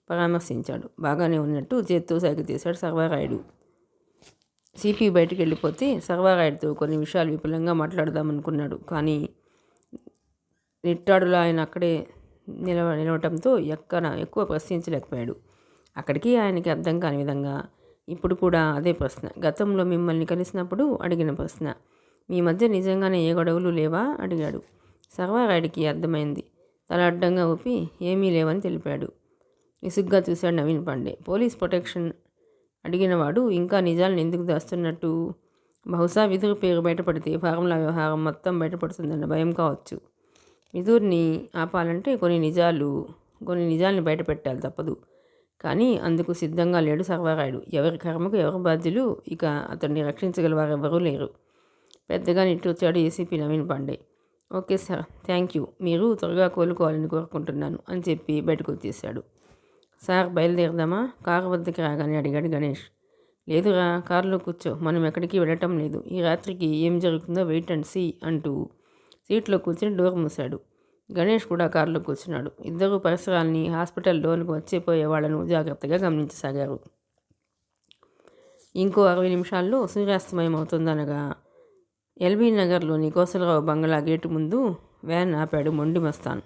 పరామర్శించాడు. బాగానే ఉన్నట్టు చేత్తో సైగ చేశాడు సర్వారాయుడు. సిపి బయటికి వెళ్ళిపోతే సర్వారాయుడితో కొన్ని విషయాలు విపులంగా మాట్లాడదామనుకున్నాడు. కానీ నిట్టాడులా ఆయన అక్కడే నిలవటంతో ఎక్కువ ప్రశ్నించలేకపోయాడు. అక్కడికి ఆయనకి అర్థం కాని విధంగా ఇప్పుడు కూడా అదే ప్రశ్న, గతంలో మిమ్మల్ని కలిసినప్పుడు అడిగిన ప్రశ్న. మీ మధ్య నిజంగానే ఏ గొడవలు లేవా అడిగాడు. సర్వారాయుడికి అర్థమైంది. తల అడ్డంగా ఊపి ఏమీ లేవని తెలిపాడు. విసుగ్గా చూశాడు నవీన్ పాండే. పోలీస్ ప్రొటెక్షన్ అడిగినవాడు ఇంకా నిజాలను ఎందుకు దాస్తున్నట్టు? బహుశా విధురు పేరు బయటపడితే ఫార్ములా వ్యవహారం మొత్తం బయటపడుతుందన్న భయం కావచ్చు. విధుర్ని ఆపాలంటే కొన్ని నిజాల్ని బయట పెట్టాలి తప్పదు. కానీ అందుకు సిద్ధంగా లేడు సర్వారాయుడు. ఎవరి కర్మకు ఎవరు బాధ్యులు? ఇక అతన్ని రక్షించగల వారెవరూ లేరు. పెద్దగా నిట్టూర్చాడు ACP Naveen Pande. Okay sir, thank you. మీరు త్వరగా కోలుకోవాలని కోరుకుంటున్నాను అని చెప్పి బయటకు వచ్చేశాడు. సార్ బయలుదేరదామా? కారు వద్దకి రాగానే అడిగాడు గణేష్. లేదురా, కారులో కూర్చో, మనం ఎక్కడికి వెళ్ళటం లేదు. ఈ రాత్రికి ఏం జరుగుతుందో వెయిట్ అండ్ సీ అంటూ సీట్లో కూర్చొని డోర్ మూశాడు. గణేష్ కూడా కారులో కూర్చున్నాడు. ఇద్దరు పరిసరాల్ని, హాస్పిటల్ లోనికి వచ్చేపోయే వాళ్లను జాగ్రత్తగా గమనించసాగారు. ఇంకో 60 నిమిషాల్లో సూర్యాస్తమయం అవుతుందనగా ఎల్బీ నగర్లోని కోసలరావు బంగ్లా గేటు ముందు వ్యాన్ ఆపాడు మొండి మస్తాన్.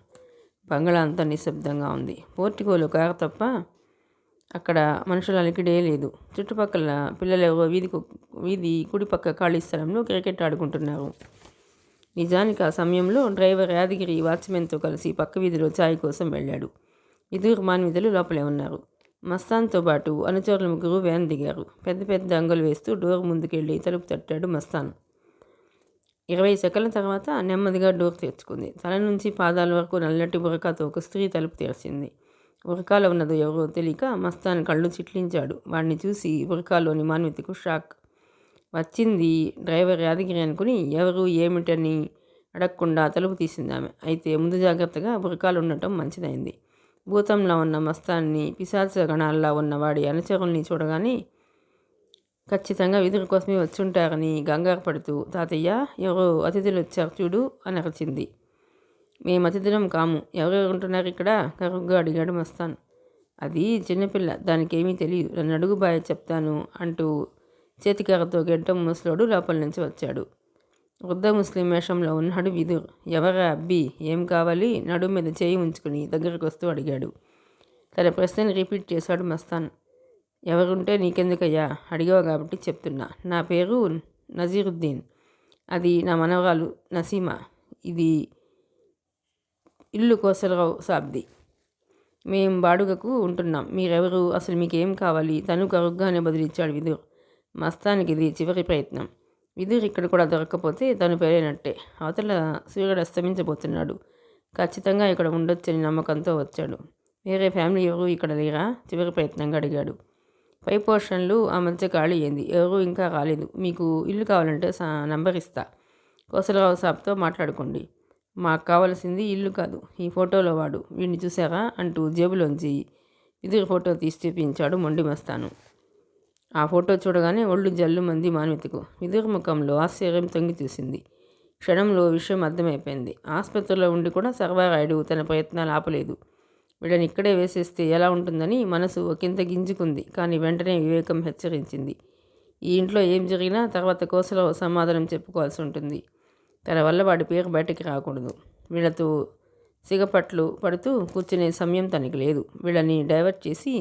బంగ్లా అంతా నిశ్శబ్దంగా ఉంది. పోర్టికోలో కారు తప్ప అక్కడ మనుషుల అలికిడే లేదు. చుట్టుపక్కల పిల్లలెవరో వీధి కుడిపక్క ఖాళీ స్థలంలో క్రికెట్ ఆడుకుంటున్నారు. నిజానికి ఆ సమయంలో డ్రైవర్ యాదగిరి వాచ్మెన్తో కలిసి పక్క వీధిలో ఛాయ్ కోసం వెళ్ళాడు. ఇద్దరు మాన్విధులు లోపలే ఉన్నారు. మస్తాన్తో పాటు అనుచరులు ముగ్గురు వ్యాన్ దిగారు. పెద్ద పెద్ద అంగులు వేస్తూ డోర్ ముందుకెళ్ళి తలుపు తట్టాడు మస్తాన్. 20 సెకండ్ల తర్వాత నెమ్మదిగా డోర్ తెరుచుకుంది. తల నుంచి పాదాల వరకు నల్లటి బురకాతో ఒక స్త్రీ తలుపు తెరిచింది. బురకాలో ఉన్నదో ఎవరో తెలియక మస్తాన్ కళ్ళు చిట్లించాడు. వాడిని చూసి బురకాలోని మాన్వితకు షాక్ వచ్చింది. డ్రైవర్ యాదగిరి అనుకుని ఎవరు ఏమిటని అడగకుండా తలుపు తీసింది ఆమె. అయితే ముందు జాగ్రత్తగా బురకాలు ఉండటం మంచిదైంది. భూతంలో ఉన్న మస్తాన్ని పిశాచ గణాల్లో ఉన్న వాడి అనుచరుల్ని చూడగానే ఖచ్చితంగా విధుల కోసమే వచ్చుంటారని గంగారు పడుతూ, తాతయ్య, ఎవరో అతిథులు వచ్చారు చూడు అని అరిచింది. మేము అతిథులం కాము, ఎవరెవరు ఉంటున్నారు ఇక్కడ? కరుగ్గా అడిగాడు మస్తాన్. అది చిన్నపిల్ల, దానికేమీ తెలియదు, నన్ను అడుగు బాయ్ చెప్తాను అంటూ చేతికర్రతో గెడ్డం ముసలోడు లోపల నుంచి వచ్చాడు. వృద్ధ ముస్లిం వేషంలో ఉన్నాడు విధుర్. ఎవరా అబ్బి, ఏం కావాలి? నడుము మీద చేయి ఉంచుకుని దగ్గరకు వస్తూ అడిగాడు. తన ప్రశ్నని రిపీట్ చేశాడు మస్తాన్. ఎవరుంటే నీకెందుకయ్యా? అడిగావు కాబట్టి చెప్తున్నా. నా పేరు నజీరుద్దీన్, అది నా మనవరాలు నసీమా, ఇది ఇల్లు కోసలరావు సాబ్ది. మేం బాడుగకు ఉంటున్నాం. మీరెవరు? అసలు మీకేం కావాలి? తను కరుగ్గానే బదిలిచ్చాడు విధుర్. మస్తానికి ఇది చివరి ప్రయత్నం. విధుర్ ఇక్కడ కూడా దొరక్కపోతే తను పేరైనట్టే. అవతల సూర్యుడు అస్తమించబోతున్నాడు. ఖచ్చితంగా ఇక్కడ ఉండొచ్చని నమ్మకంతో వచ్చాడు. వేరే ఫ్యామిలీ ఎవరు ఇక్కడ లేరా? చివరి ప్రయత్నంగా అడిగాడు. పై పోర్షన్లు ఆ మధ్య ఖాళీ అయింది, ఎవరు ఇంకా రాలేదు. మీకు ఇల్లు కావాలంటే నంబర్ ఇస్తా, కోసలరావు సాబ్తో మాట్లాడుకోండి. మాకు కావాల్సింది ఇల్లు కాదు, ఈ ఫోటోలో వాడు, వీడిని చూసారా అంటూ జేబులోంచి విధుర్ ఫోటో తీసి చూపించాడు మొండి మస్తాను. ఆ ఫోటో చూడగానే ఒళ్ళు జల్లుమంది మాన్వితకు. విధుర్ ముఖంలో ఆశ్చర్యం తొంగి చూసింది. క్షణంలో విషయం అర్థమైపోయింది. ఆసుపత్రిలో ఉండి కూడా సర్వారాయుడు తన ప్రయత్నాలు ఆపలేదు. వీళ్ళని ఇక్కడే వేసేస్తే ఎలా ఉంటుందని మనసు ఒకంత గింజుకుంది. కానీ వెంటనే వివేకం హెచ్చరించింది. ఈ ఇంట్లో ఏం జరిగినా తర్వాత కోసలో సమాధానం చెప్పుకోవాల్సి ఉంటుంది. తన వల్ల వాడి పేరు బయటికి రాకూడదు. వీళ్ళతో సిగపట్లు పడుతూ కూర్చునే సమయం తనకి లేదు. వీళ్ళని డైవర్ట్ చేసి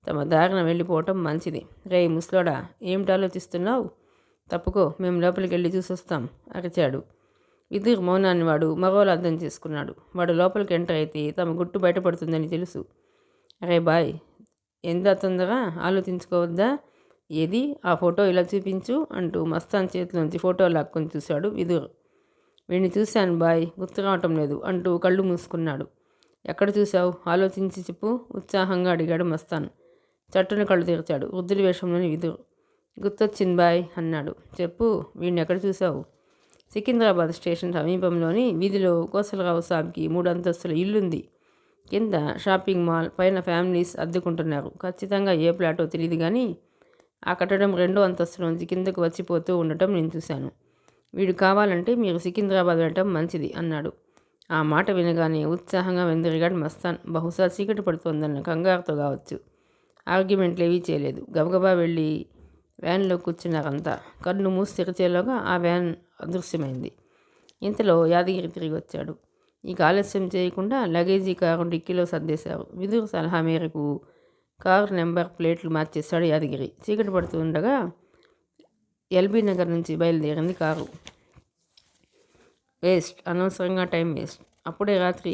తమ దారిన వెళ్ళిపోవటం మంచిది. రే ముసలోడా, ఏమిటి ఆలోచిస్తున్నావు? తప్పుకో, మేము లోపలికి వెళ్ళి చూసొస్తాం అరిచాడు. విధుర్ మౌనాన్ని వాడు మరోలా అర్థం చేసుకున్నాడు. వాడు లోపలికి ఎంటర్ అయితే తమ గుట్టు బయటపడుతుందని తెలుసు. అరే బాయ్, ఎంత తొందరగా ఆలోచించుకోవద్దా? ఏది ఆ ఫోటో ఇలా చూపించు అంటూ మస్తాన్ చేతిలోంచి ఫోటో లాక్కొని చూశాడు విధుర్. వీడిని చూశాను బాయ్, గుర్తు రావటం లేదు అంటూ కళ్ళు మూసుకున్నాడు. ఎక్కడ చూశావు? ఆలోచించి చెప్పు ఉత్సాహంగా అడిగాడు మస్తాన్. చట్టున కళ్ళు తెరిచాడు వృద్ధుడి వేషంలోని విధుర్. గుర్తొచ్చింది బాయ్ అన్నాడు. చెప్పు, వీడిని ఎక్కడ చూశావు? సికింద్రాబాద్ స్టేషన్ సమీపంలోని వీధిలో కోసలరావు సాబ్కి 3 అంతస్తుల ఇల్లుంది. కింద షాపింగ్ మాల్, పైన ఫ్యామిలీస్ అద్దెకుంటున్నారు. ఖచ్చితంగా ఏ ప్లాటో తెలియదు కానీ ఆ కట్టడం 2వ అంతస్తు నుంచి కిందకు వచ్చిపోతూ ఉండటం నేను చూశాను. వీడు కావాలంటే మీరు సికింద్రాబాద్ వెళ్ళటం మంచిది అన్నాడు. ఆ మాట వినగానే ఉత్సాహంగా వెందిరిగాడు మస్తాన్. బహుశా చీకటి పడుతోందన్న కంగారుతో కావచ్చు. ఆర్గ్యుమెంట్లు ఏవీ చేయలేదు. గబగబా వెళ్ళి వ్యాన్లో కూర్చున్నారంతా. కన్ను మూసి తెరిచేలోగా ఆ వ్యాన్ అదృశ్యమైంది. ఇంతలో యాదగిరి తిరిగి వచ్చాడు. ఇక ఆలస్యం చేయకుండా లగేజీ కారు డిక్కీలో సర్దేశారు. విధుర్ సలహా మేరకు కారు నెంబర్ ప్లేట్లు మార్చేశాడు యాదగిరి. చీకటి పడుతూ ఉండగా ఎల్బీ నగర్ నుంచి బయలుదేరింది కారు. వేస్ట్, అనవసరంగా టైం వేస్ట్. అప్పుడే రాత్రి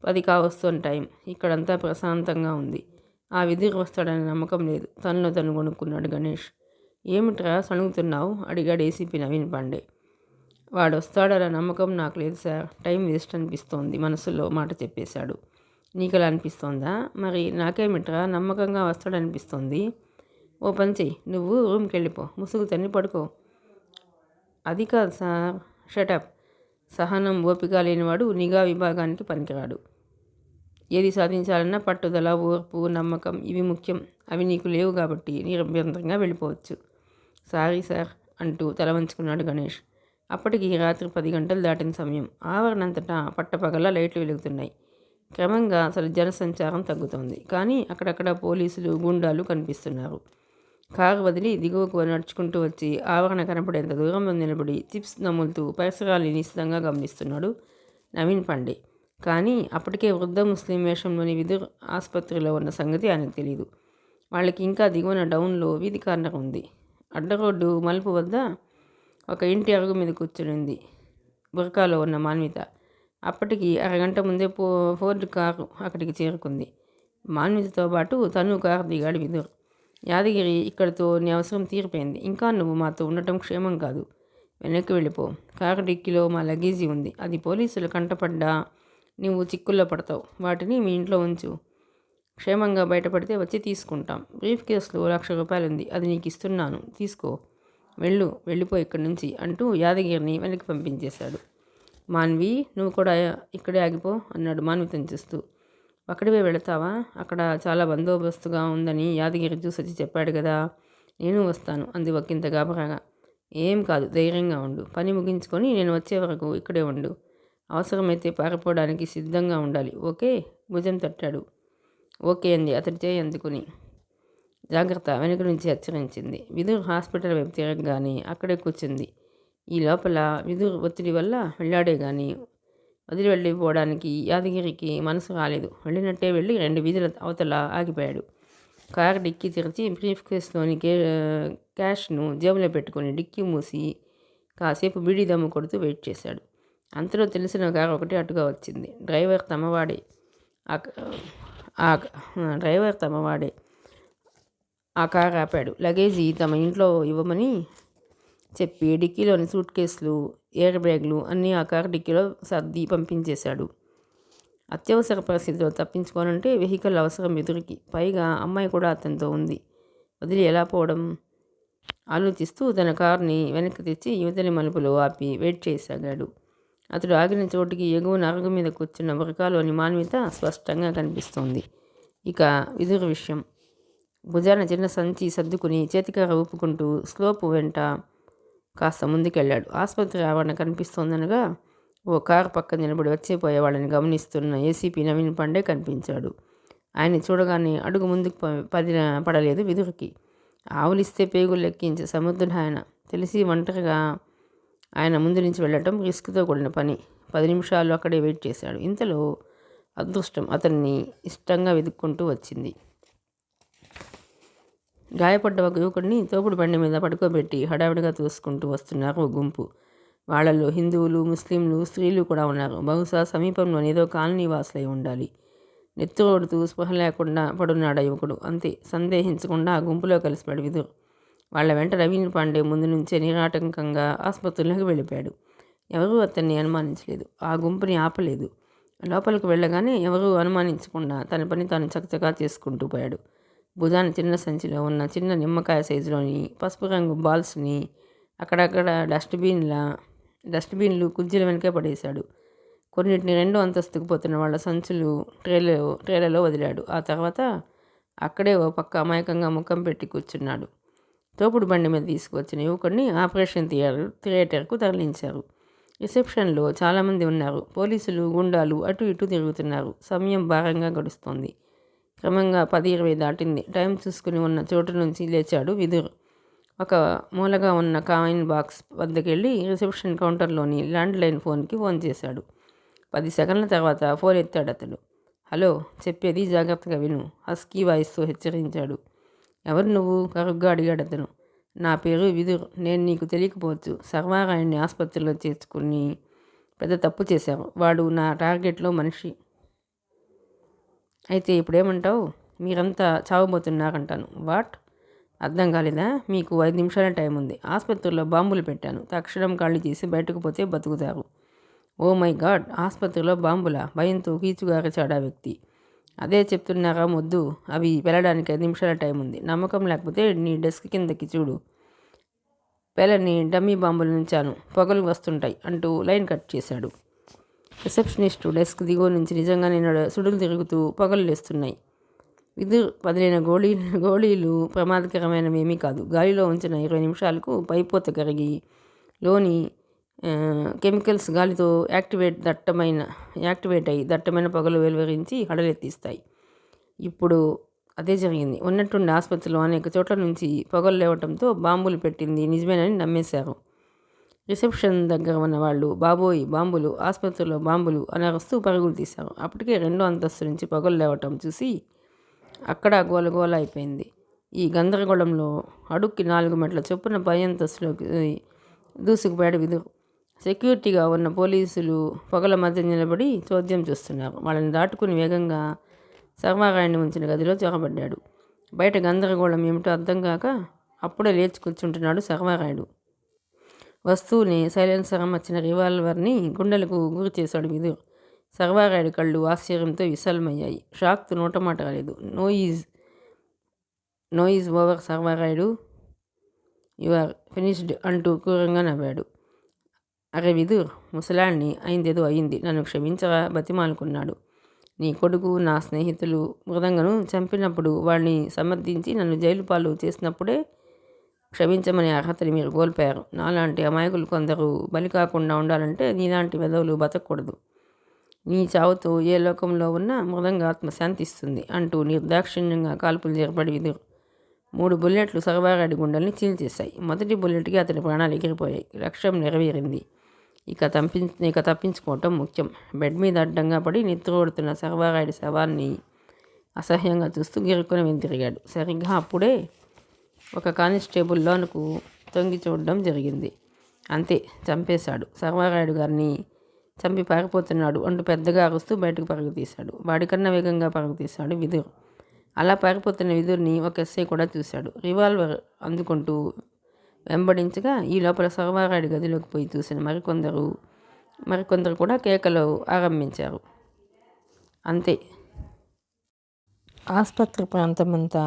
10 కావస్తోన్న టైం. ఇక్కడంతా ప్రశాంతంగా ఉంది. ఆ విధురు వస్తాడనే నమ్మకం లేదు. తనలో తను కొనుక్కున్నాడు గణేష్. ఏమిట్రా సణుగుతున్నావు? అడిగాడు ఏసీపీ నవీన్ పాండే. వాడు వస్తాడన్న నమ్మకం నాకు లేదు సార్. టైం వేస్ట్ అనిపిస్తోంది మనసులో మాట చెప్పేశాడు. నీకలా అనిపిస్తోందా? మరి నాకేమిట్రా నమ్మకంగా వస్తాడనిపిస్తోంది. ఓ పని చెయ్యి, నువ్వు రూమ్కి వెళ్ళిపో, ముసుగు తన్ని పడుకో. అది కాదు సార్. షటప్. సహనం ఓపిక లేనివాడు నిఘా విభాగానికి పనికిరాడు. ఏది సాధించాలన్నా పట్టుదల, ఓర్పు, నమ్మకం ఇవి ముఖ్యం. అవి నీకు లేవు కాబట్టి నిరభ్యంతరంగా వెళ్ళిపోవచ్చు. సారీ సార్ అంటూ తల వంచుకున్నాడు గణేష్. అప్పటికి రాత్రి 10 గంటలు దాటిన సమయం. ఆవరణంతటా పట్టపగల లైట్లు వెలుగుతున్నాయి. క్రమంగా అసలు జనసంచారం తగ్గుతోంది. కానీ అక్కడక్కడ పోలీసులు, గుండాలు కనిపిస్తున్నారు. కారు వదిలి దిగువకు నడుచుకుంటూ వచ్చి ఆవరణ కనపడేంత దూరంలో నిలబడి చిప్స్ నములుతూ పరిసరాల్ని నిశ్చితంగా గమనిస్తున్నాడు నవీన్ పాండే. కానీ అప్పటికే వృద్ధ ముస్లిం వేషంలోని విదుర్ ఆసుపత్రిలో ఉన్న సంగతి ఆయనకు తెలియదు. వాళ్ళకి ఇంకా దిగువన డౌన్లో వీధి కార్నర్ ఉంది. అడ్డరోడ్డు మలుపు వద్ద ఒక ఇంటి అరుగు మీద కూర్చునింది బుర్కాలో ఉన్న మాన్విత. అప్పటికి అరగంట ముందే ఫోర్డ్ కారు అక్కడికి చేరుకుంది. మాన్వితతో పాటు తను కారు దిగాడు విదుర్. యాదగిరి, ఇక్కడితో నీ అవసరం తీరిపోయింది. ఇంకా నువ్వు మాతో ఉండటం క్షేమం కాదు. వెనక్కి వెళ్ళిపో. కారు డిక్కీలో మా లగేజీ ఉంది. అది పోలీసులు కంటపడ్డా నువ్వు చిక్కుల్లో పడతావు. వాటిని మీ ఇంట్లో ఉంచు. క్షేమంగా బయటపడితే వచ్చి తీసుకుంటాం. బ్రీఫ్ కేసులో ₹1,00,000 ఉంది. అది నీకు ఇస్తున్నాను, తీసుకో. వెళ్ళిపో ఇక్కడి నుంచి అంటూ యాదగిరిని వెనక్కి పంపించేశాడు. మాన్వి, నువ్వు కూడా ఇక్కడే ఆగిపో అన్నాడు మాన్వితను చూస్తూ. అక్కడివే వెళతావా? అక్కడ చాలా బందోబస్తుగా ఉందని యాదగిరి చూసొచ్చి చెప్పాడు కదా. నేను వస్తాను అంది ఒకంత గాబరాగా. ఏం కాదు, ధైర్యంగా ఉండు. పని ముగించుకొని నేను వచ్చే వరకు ఇక్కడే ఉండు. అవసరమైతే పారిపోవడానికి సిద్ధంగా ఉండాలి. ఓకే? భుజం తట్టాడు. ఓకే అంది అతడి చేయి అందుకుని. జాగ్రత్త, వెనుక నుంచి హెచ్చరించింది. విదుర్ హాస్పిటల్ వైపు తిరగగానే అక్కడే కూర్చుంది. ఈ లోపల విదుర్ ఒత్తిడి వల్ల వెళ్ళాడే కానీ వదిలి వెళ్ళిపోవడానికి యాదగిరికి మనసు రాలేదు. వెళ్ళినట్టే వెళ్ళి 2 వీధుల అవతల ఆగిపోయాడు. కారు డిక్కీ తెరిచి బ్రీఫ్ కేసులోని క్యాష్ను జేబులో పెట్టుకుని డిక్కీ మూసి కాసేపు బీడీ దమ్ము కొడుతూ వెయిట్ చేశాడు. అంతలో తెలిసిన కారు ఒకటి అటుగా వచ్చింది. డ్రైవర్ తమవాడే. ఆ కారు ఆపాడు. లగేజీ తమ ఇంట్లో ఇవ్వమని చెప్పి డిక్కీలోని సూట్ కేసులు, ఎయిర్ బ్యాగ్లు అన్నీ ఆ కారు డిక్కీలో సర్ది పంపించేశాడు. అత్యవసర పరిస్థితిలో తప్పించుకోనంటే వెహికల్ అవసరం ఎదురికి. పైగా అమ్మాయి కూడా అతనితో ఉంది. వదిలి ఎలా పోవడం? ఆలోచిస్తూ తన కారుని వెనక్కి తెచ్చి యువతని మలుపులో ఆపి వెయిట్ చేయసాగాడు. అతడు ఆగిన చోటుకి ఎగువన అరుగు మీద కూర్చున్న బురకాలోని మాన్విత స్పష్టంగా కనిపిస్తోంది. ఇక విదురు విషయం. భుజాన చిన్న సంచి సర్దుకుని చేతికర్ర ఊపుకుంటూ స్లోపు వెంట కాస్త ముందుకెళ్ళాడు. ఆసుపత్రి ఆవరణ కనిపిస్తోందనగా ఓ కారు పక్క నిలబడి వచ్చేపోయే వాళ్ళని గమనిస్తున్న ఏసీపీ నవీన్ పాండే కనిపించాడు. ఆయన్ని చూడగానే అడుగు ముందుకు పడలేదు విదురుకి. ఆవులిస్తే పేగులు లెక్కించే సముద్రుడు ఆయన. తెలిసి ఒంటరిగా ఆయన ముందు నుంచి వెళ్ళటం రిస్క్తో కూడిన పని. 10 నిమిషాలు అక్కడే వెయిట్ చేశాడు. ఇంతలో అదృష్టం అతన్ని ఇష్టంగా వెతుక్కుంటూ వచ్చింది. గాయపడ్డ ఒక యువకుడిని తోపుడు బండి మీద పడుకోబెట్టి హడావిడిగా తోసుకుంటూ వస్తున్నారు ఓ గుంపు. వాళ్లలో హిందువులు, ముస్లింలు, స్త్రీలు కూడా ఉన్నారు. బహుశా సమీపంలోని ఏదో కాలనీ వాసులై ఉండాలి. నెత్తురోడుతూ స్పృహ లేకుండా పడున్నాడు యువకుడు. అంతే, సందేహించకుండా ఆ గుంపులో కలిసిపోయాడు విదుర్. వాళ్ళ వెంట నవీన్ పాండే ముందు నుంచే నిరాటంకంగా ఆసుపత్రిలోకి వెళ్ళిపోయాడు. ఎవరూ అతన్ని అనుమానించలేదు. ఆ గుంపుని ఆపలేదు. లోపలికి వెళ్ళగానే ఎవరూ అనుమానించకుండా తన పని తాను చకచకా చేసుకుంటూ పోయాడు. భుజాన చిన్న సంచిలో ఉన్న చిన్న నిమ్మకాయ సైజులోని పసుపు రంగు బాల్స్ని అక్కడక్కడ డస్ట్బిన్లు కుర్చీల వెనకే పడేశాడు. కొన్నిటిని 2వ అంతస్తుకు పోతున్న వాళ్ళ సంచులు ట్రేలలో వదిలాడు. ఆ తర్వాత అక్కడే ఓ పక్క అమాయకంగా ముఖం పెట్టి కూర్చున్నాడు. తోపుడు బండి మీద తీసుకువచ్చిన యువకుడిని ఆపరేషన్ థియేటర్కు తరలించారు. రిసెప్షన్లో చాలామంది ఉన్నారు. పోలీసులు, గుండాలు అటు ఇటు తిరుగుతున్నారు. సమయం భారంగా గడుస్తోంది. క్రమంగా 10:20 దాటింది. టైం చూసుకుని ఉన్న చోటు నుంచి లేచాడు విదుర్. ఒక మూలగా ఉన్న కాయిన్ బాక్స్ వద్దకెళ్ళి రిసెప్షన్ కౌంటర్లోని ల్యాండ్లైన్ ఫోన్ చేశాడు. 10 సెకండ్ల తర్వాత ఫోన్ ఎత్తాడు అతడు. హలో, చెప్పేది జాగ్రత్తగా విను, హస్కీ వాయిస్తో హెచ్చరించాడు. ఎవరు నువ్వు? కరుగ్గా అడిగాడు అతను. నా పేరు విదుర్. నేను నీకు తెలియకపోవచ్చు. సర్వారాయణ్ణి ఆసుపత్రిలో చేర్చుకుని పెద్ద తప్పు చేశావు. వాడు నా టార్గెట్లో మనిషి. అయితే ఇప్పుడేమంటావు? మీరంతా చావబోతున్నారంటాను. వాట్? అర్థం కాలేదా? మీకు 5 నిమిషాల టైం ఉంది. ఆసుపత్రిలో బాంబులు పెట్టాను. తక్షణం ఖాళీ చేసి బయటకు పోతే బతుకుతారు. ఓ మై గాడ్, ఆసుపత్రిలో బాంబులా? భయంతో కీచుగా అరచాడు ఆ వ్యక్తి. అదే చెప్తున్నారా మొద్దు, అవి వెళ్ళడానికి 5 నిమిషాల టైం ఉంది. నమ్మకం లేకపోతే నీ డెస్క్ కిందకి చూడు. పేలని డమ్మీ బాంబులు నుంచాను, పొగలు వస్తుంటాయి అంటూ లైన్ కట్ చేశాడు. రిసెప్షనిస్టు డెస్క్ దిగువ నుంచి నిజంగానే సుడులు తిరుగుతూ పొగలు లేస్తున్నాయి. విదుర్ పదిలిన గోళీలు ప్రమాదకరమైనవేమీ కాదు. గాలిలో ఉంచిన 20 నిమిషాలకు పైపోత కరిగి లోని కెమికల్స్ గాలితో యాక్టివేట్ అయి దట్టమైన పొగలు వెలువరించి హడలెత్తిస్తాయి. ఇప్పుడు అదే జరిగింది. ఉన్నట్టుండి ఆసుపత్రిలో అనేక చోట్ల నుంచి పొగలు లేవటంతో బాంబులు పెట్టింది నిజమేనని నమ్మేశారు. రిసెప్షన్ దగ్గర ఉన్న వాళ్ళు బాబోయ్ బాంబులు, ఆసుపత్రిలో బాంబులు అని అరుస్తూ పరుగులు తీశారు. అప్పటికే 2వ అంతస్తు నుంచి పొగలు లేవటం చూసి అక్కడ గోలగోల అయిపోయింది. ఈ గందరగోళంలో అడుక్కి 4 మెట్ల చొప్పున పై అంతస్తులోకి దూసుకుపోయాడు విదుర్. సెక్యూరిటీగా ఉన్న పోలీసులు పొగల మధ్య నిలబడి చోద్యం చూస్తున్నారు. వాళ్ళని దాటుకుని వేగంగా సర్వారాయణ్ణి ఉంచిన గదిలో చొరబడ్డాడు. బయట గందరగోళం ఏమిటో అర్థం కాక అప్పుడే లేచి కూర్చుంటున్నాడు సర్వారాయుడు. వస్తువుని సైలెన్సర్ అమర్చిన రివాల్వర్ని గుండెలకు గురి చేశాడు విదుర్. సర్వారాయుడు కళ్ళు ఆశ్చర్యంతో విశాలమయ్యాయి. షాక్తో నోటమాట రాలేదు. No is over Sarvarayudu, you are finished అంటూ క్రూరంగా నవ్వాడు. అరే విదుర్, ముసలాన్ని అయిందేదో అయింది, నన్ను క్షమించగా బతిమాలుకున్నాడు. నీ కొడుకు, నా స్నేహితులు మృదంగను చంపినప్పుడు వాడిని సమర్థించి నన్ను జైలు పాలు చేసినప్పుడే క్షమించమనే అర్హతని మీరు కోల్పోయారు. నాలాంటి అమాయకులు కొందరు బలి కాకుండా ఉండాలంటే నీలాంటి వెధవులు బతకూడదు. నీ చావుతో ఏ లోకంలో ఉన్నా మృదంగ ఆత్మ శాంతిస్తుంది అంటూ నిర్దాక్షిణ్యంగా కాల్పులు జరపడి విదుర్. 3 బుల్లెట్లు సర్వారాయుడి గుండెల్ని చీల్చేశాయి. మొదటి బుల్లెట్కి అతని ప్రాణాలు ఎగిరిపోయాయి. లక్ష్యం నెరవేరింది. ఇక తప్పించుకోవటం ముఖ్యం. బెడ్ మీద అడ్డంగా పడి నిద్రపోడుతున్న సర్వారాయుడి శవాన్ని అసహ్యంగా చూస్తూ గిరుక్కుని వెనుతిరిగాడు. సరిగ్గా అప్పుడే ఒక కానిస్టేబుల్ లోనుకు తొంగి చూడడం జరిగింది. అంతే, చంపేశాడు. సర్వారాయుడు గారిని చంపి పారిపోతున్నాడు అంటూ పెద్దగా అరుస్తూ బయటకు పరుగు తీశాడు. వాడికన్నా వేగంగా పరుగు తీశాడు విదుర్. అలా పారిపోతున్న విదుర్ని ఒక ఎస్ఐ కూడా చూశాడు. రివాల్వర్ అందుకుంటూ వెంబడించగా ఈ లోపల సర్వారాయుడి గదిలోకి పోయి చూసిన మరికొందరు కూడా కేకలు ఆరంభించారు. అంతే, ఆసుపత్రి ప్రాంతమంతా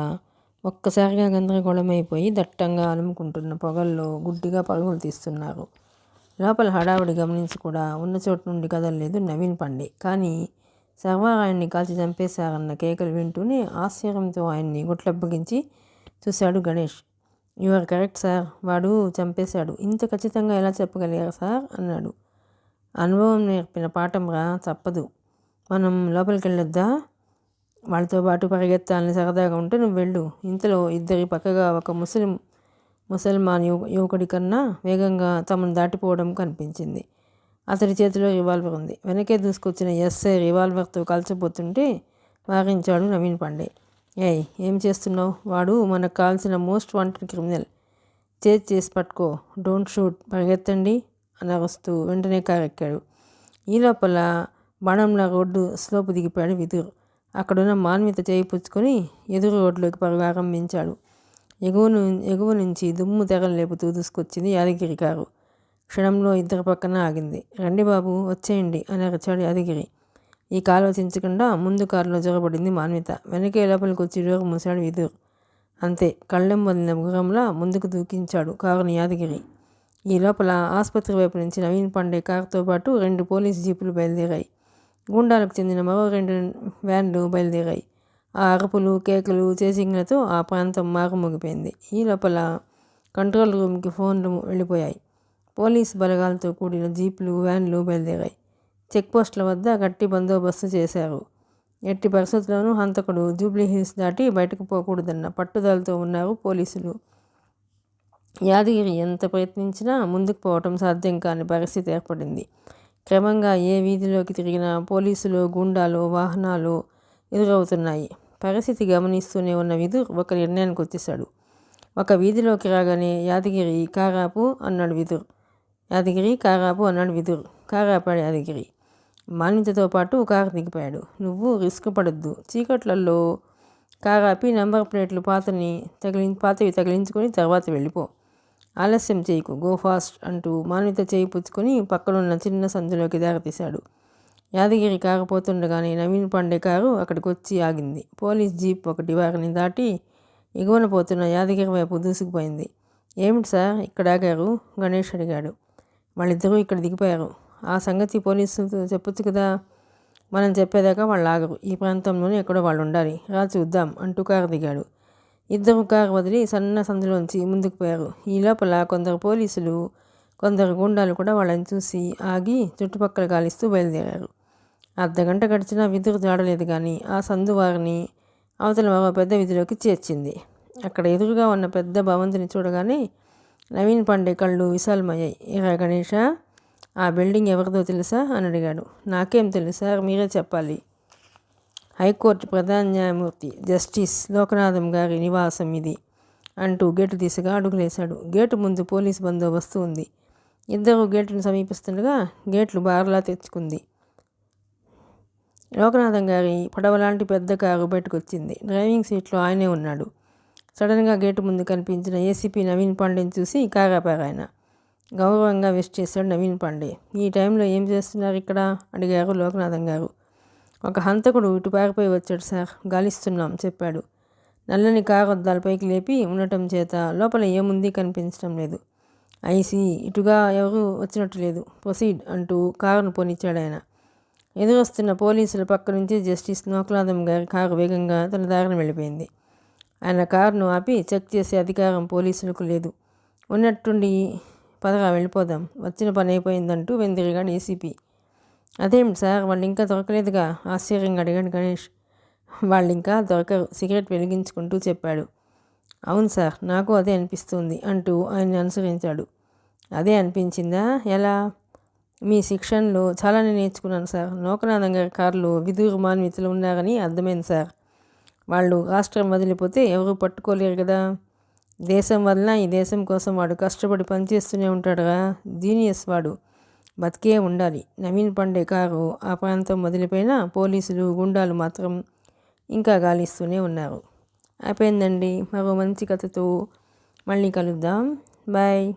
ఒక్కసారిగా గందరగోళమైపోయి దట్టంగా అలుముకుంటున్న పొగల్లో గుడ్డిగా పరుగులు తీస్తున్నారు. లోపల హడావుడి గమనించి కూడా ఉన్న చోటు నుండి కదలలేదు నవీన్ పాండే. కానీ సర్వారాయుడిని కాల్చి చంపేశారన్న కేకలు వింటూనే ఆశ్చర్యంతో ఆయన్ని గుట్లప్పగించి చూశాడు Ganesh. You are correct sir, వాడు చంపేశాడు. ఇంత ఖచ్చితంగా ఎలా చెప్పగలిగారు సార్ అన్నాడు. అనుభవం నేర్పిన పాఠం రా, తప్పదు. మనం లోపలికి వెళ్ళొద్దా? వాళ్ళతో పాటు పరిగెత్తాలని సరదాగా ఉంటే నువ్వు వెళ్ళు. ఇంతలో ఇద్దరి పక్కగా ఒక ముసల్మాన్ యువకుడి కన్నా వేగంగా తమను దాటిపోవడం కనిపించింది. అతడి చేతిలో రివాల్వర్ ఉంది. వెనకే దూసుకొచ్చిన ఎస్ఐ రివాల్వర్తో కాల్చబోతుంటే వారించాడు నవీన్ పాండే. ఏయ్, ఏం చేస్తున్నావు? వాడు మనకు కావాల్సిన మోస్ట్ వాంటెడ్ క్రిమినల్. చేసి పట్టుకో, డోంట్ షూట్, పరిగెత్తండి అని అరుస్తూ వెంటనే కారెక్కాడు. ఈ లోపల బాణంలా రోడ్డు స్లోపు దిగిపోయాడు విదుర్. అక్కడున్న మాన్విత చేయి పుచ్చుకొని ఎదురు రోడ్లోకి పరుగు ఆరంభించాడు. ఎగువ నుంచి దుమ్ము తెగలు లేపుతూ దూసుకొచ్చింది యాదగిరి కారు. క్షణంలో ఇద్దరి పక్కన ఆగింది. రండి బాబు, వచ్చేయండి అని అరిచాడు యాదగిరి. ఈ ఆలోచించకుండా ముందు కారులో జొరబడింది మాన్విత. వెనకే లోపలికి వచ్చి డోరు మూశాడు విదుర్. అంతే, కళ్ళెం వదిలిన గుర్రంలా ముందుకు దూకించాడు కారుని యాదగిరి. ఈ లోపల ఆసుపత్రి వైపు నుంచి నవీన్ పాండే కారుతో పాటు 2 పోలీసు జీపులు బయలుదేరాయి. గూండాలకు చెందిన మరో 2 వ్యాన్లు బయలుదేరాయి. ఆ అరుపులు, కేకలు, చేసింగ్లతో ఆ ప్రాంతం మారుమోగిపోయింది. ఈ లోపల కంట్రోల్ రూమ్కి ఫోన్లు వెళ్ళిపోయాయి. పోలీసు బలగాలతో కూడిన జీపులు, వ్యాన్లు బయలుదేరాయి. చెక్పోస్టుల వద్ద గట్టి బందోబస్తు చేశారు. ఎట్టి పరిస్థితుల్లోనూ హంతకుడు జూబ్లీ హిల్స్ దాటి బయటకు పోకూడదన్న పట్టుదలతో ఉన్నారు పోలీసులు. యాదగిరి ఎంత ప్రయత్నించినా ముందుకు పోవటం సాధ్యం కాని పరిస్థితి ఏర్పడింది. క్రమంగా ఏ వీధిలోకి తిరిగినా పోలీసులు, గూండాలు, వాహనాలు ఎదురవుతున్నాయి. పరిస్థితి గమనిస్తూనే ఉన్న విదుర్ ఒక నిర్ణయానికి వచ్చేశాడు. ఒక వీధిలోకి రాగానే యాదగిరి కారాపు అన్నాడు విదుర్. కారాపాడు యాదగిరి. మాన్వితతో పాటు కారు దిగిపోయాడు. నువ్వు రిస్క్ పడొద్దు. చీకట్లలో కారాపి నంబర్ ప్లేట్లు పాతవి తగిలించుకొని తర్వాత వెళ్ళిపో. ఆలస్యం చేయకు, గో ఫాస్ట్ అంటూ మాన్విత చేయి పుచ్చుకొని పక్కనున్న చిన్న సందులోకి దారితీశాడు. యాదగిరి కారు పోతుండగానే నవీన్ పాండే కారు అక్కడికి వచ్చి ఆగింది. పోలీస్ జీప్ ఒకటి వారిని దాటి ఎగువన పోతున్న యాదగిరి వైపు దూసుకుపోయింది. ఏమిటి సార్ ఇక్కడ ఆగారు? గణేష్ అడిగాడు. వాళ్ళిద్దరూ ఇక్కడ దిగిపోయారు. ఆ సంగతి పోలీసులతో చెప్పొచ్చు కదా. మనం చెప్పేదాకా వాళ్ళు ఆగరు. ఈ ప్రాంతంలోనే ఎక్కడో వాళ్ళు ఉండాలి. రా చూద్దాం అంటూ కారు దిగాడు. ఇద్దరు కారు వదిలి సన్న సందులోంచి ముందుకు పోయారు. ఈ లోపల కొందరు పోలీసులు, కొందరు గుండాలు కూడా వాళ్ళని చూసి ఆగి చుట్టుపక్కల గాలిస్తూ బయలుదేరారు. అర్ధగంట గడిచినా విదురు జాడలేదు కానీ ఆ సందు వారిని అవతల మరో పెద్ద వీధిలోకి చేర్చింది. అక్కడ ఎదురుగా ఉన్న పెద్ద భవంతిని చూడగానే నవీన్ పాండే కళ్ళు విశాలమయ్యాయి. ఏరా గణేష, ఆ బిల్డింగ్ ఎవరిదో తెలుసా అని అడిగాడు. నాకేం తెలుసు సార్, మీరే చెప్పాలి. హైకోర్టు ప్రధాన న్యాయమూర్తి జస్టిస్ లోకనాథం గారి నివాసం ఇది అంటూ గేటు దిశగా అడుగులేశాడు. గేటు ముందు పోలీసు బందోబస్తు ఉంది. ఇద్దరు గేటును సమీపిస్తుండగా గేట్లు బార్లా తెచ్చుకుంది. లోకనాథం గారి పడవలాంటి పెద్ద కారు బయటకొచ్చింది. డ్రైవింగ్ సీట్లో ఆయనే ఉన్నాడు. సడన్గా గేటు ముందు కనిపించిన ఏసీపీ నవీన్ పాండేని చూసి కారాపారు ఆయన. గౌరవంగా విష్ చేశాడు నవీన్ పాండే. ఈ టైంలో ఏం చేస్తున్నారు ఇక్కడ అడిగారు లోకనాథం గారు. ఒక హంతకుడు ఇటు పారిపోయి వచ్చాడు సార్, గాలిస్తున్నాం చెప్పాడు. నల్లని కారు అద్దాల పైకి లేపి ఉండటం చేత లోపల ఏముంది కనిపించడం లేదు. ఐసి ఇటుగా ఎవరు వచ్చినట్టు లేదు. ప్రొసీడ్ అంటూ కారును పోనిచ్చాడు ఆయన. ఎదురొస్తున్న పోలీసుల పక్క నుంచి జస్టిస్ లోకనాథం గారి కారు వేగంగా తన దారిన వెళ్ళిపోయింది. ఆయన కారును ఆపి చెక్ చేసే అధికారం పోలీసులకు లేదు. ఉన్నట్టుండి పదగా వెళ్ళిపోదాం, వచ్చిన పని అయిపోయిందంటూ వెందిరిగాడు ఏసీపీ. అదేమిటి సార్, వాళ్ళు ఇంకా దొరకలేదుగా ఆశ్చర్యంగా అడిగాడు గణేష్. వాళ్ళు ఇంకా దొరకరు, సిగరెట్ వెలిగించుకుంటూ చెప్పాడు. అవును సార్, నాకు అదే అనిపిస్తుంది అంటూ ఆయన్ని అనుసరించాడు. అదే అనిపించిందా? ఎలా? మీ శిక్షణలో చాలానే నేర్చుకున్నాను సార్. లోకనాథం గారి కారులో విదురు మాన్వితులు ఉన్నారని అర్థమైంది సార్. వాళ్ళు రాష్ట్రం వదిలిపోతే ఎవరు పట్టుకోలేరు కదా. దేశం వలన ఈ దేశం కోసం వాడు కష్టపడి పనిచేస్తూనే ఉంటాడుగా. జీనియస్ వాడు, బతికే ఉండాలి. నవీన్ పాండే కారు ఆ ప్రాంతం వదిలిపోయినా పోలీసులు, గుండాలు మాత్రం ఇంకా గాలిస్తూనే ఉన్నారు. అయిపోయిందండి. మరో మంచి కథతో మళ్ళీ కలుద్దాం. బాయ్.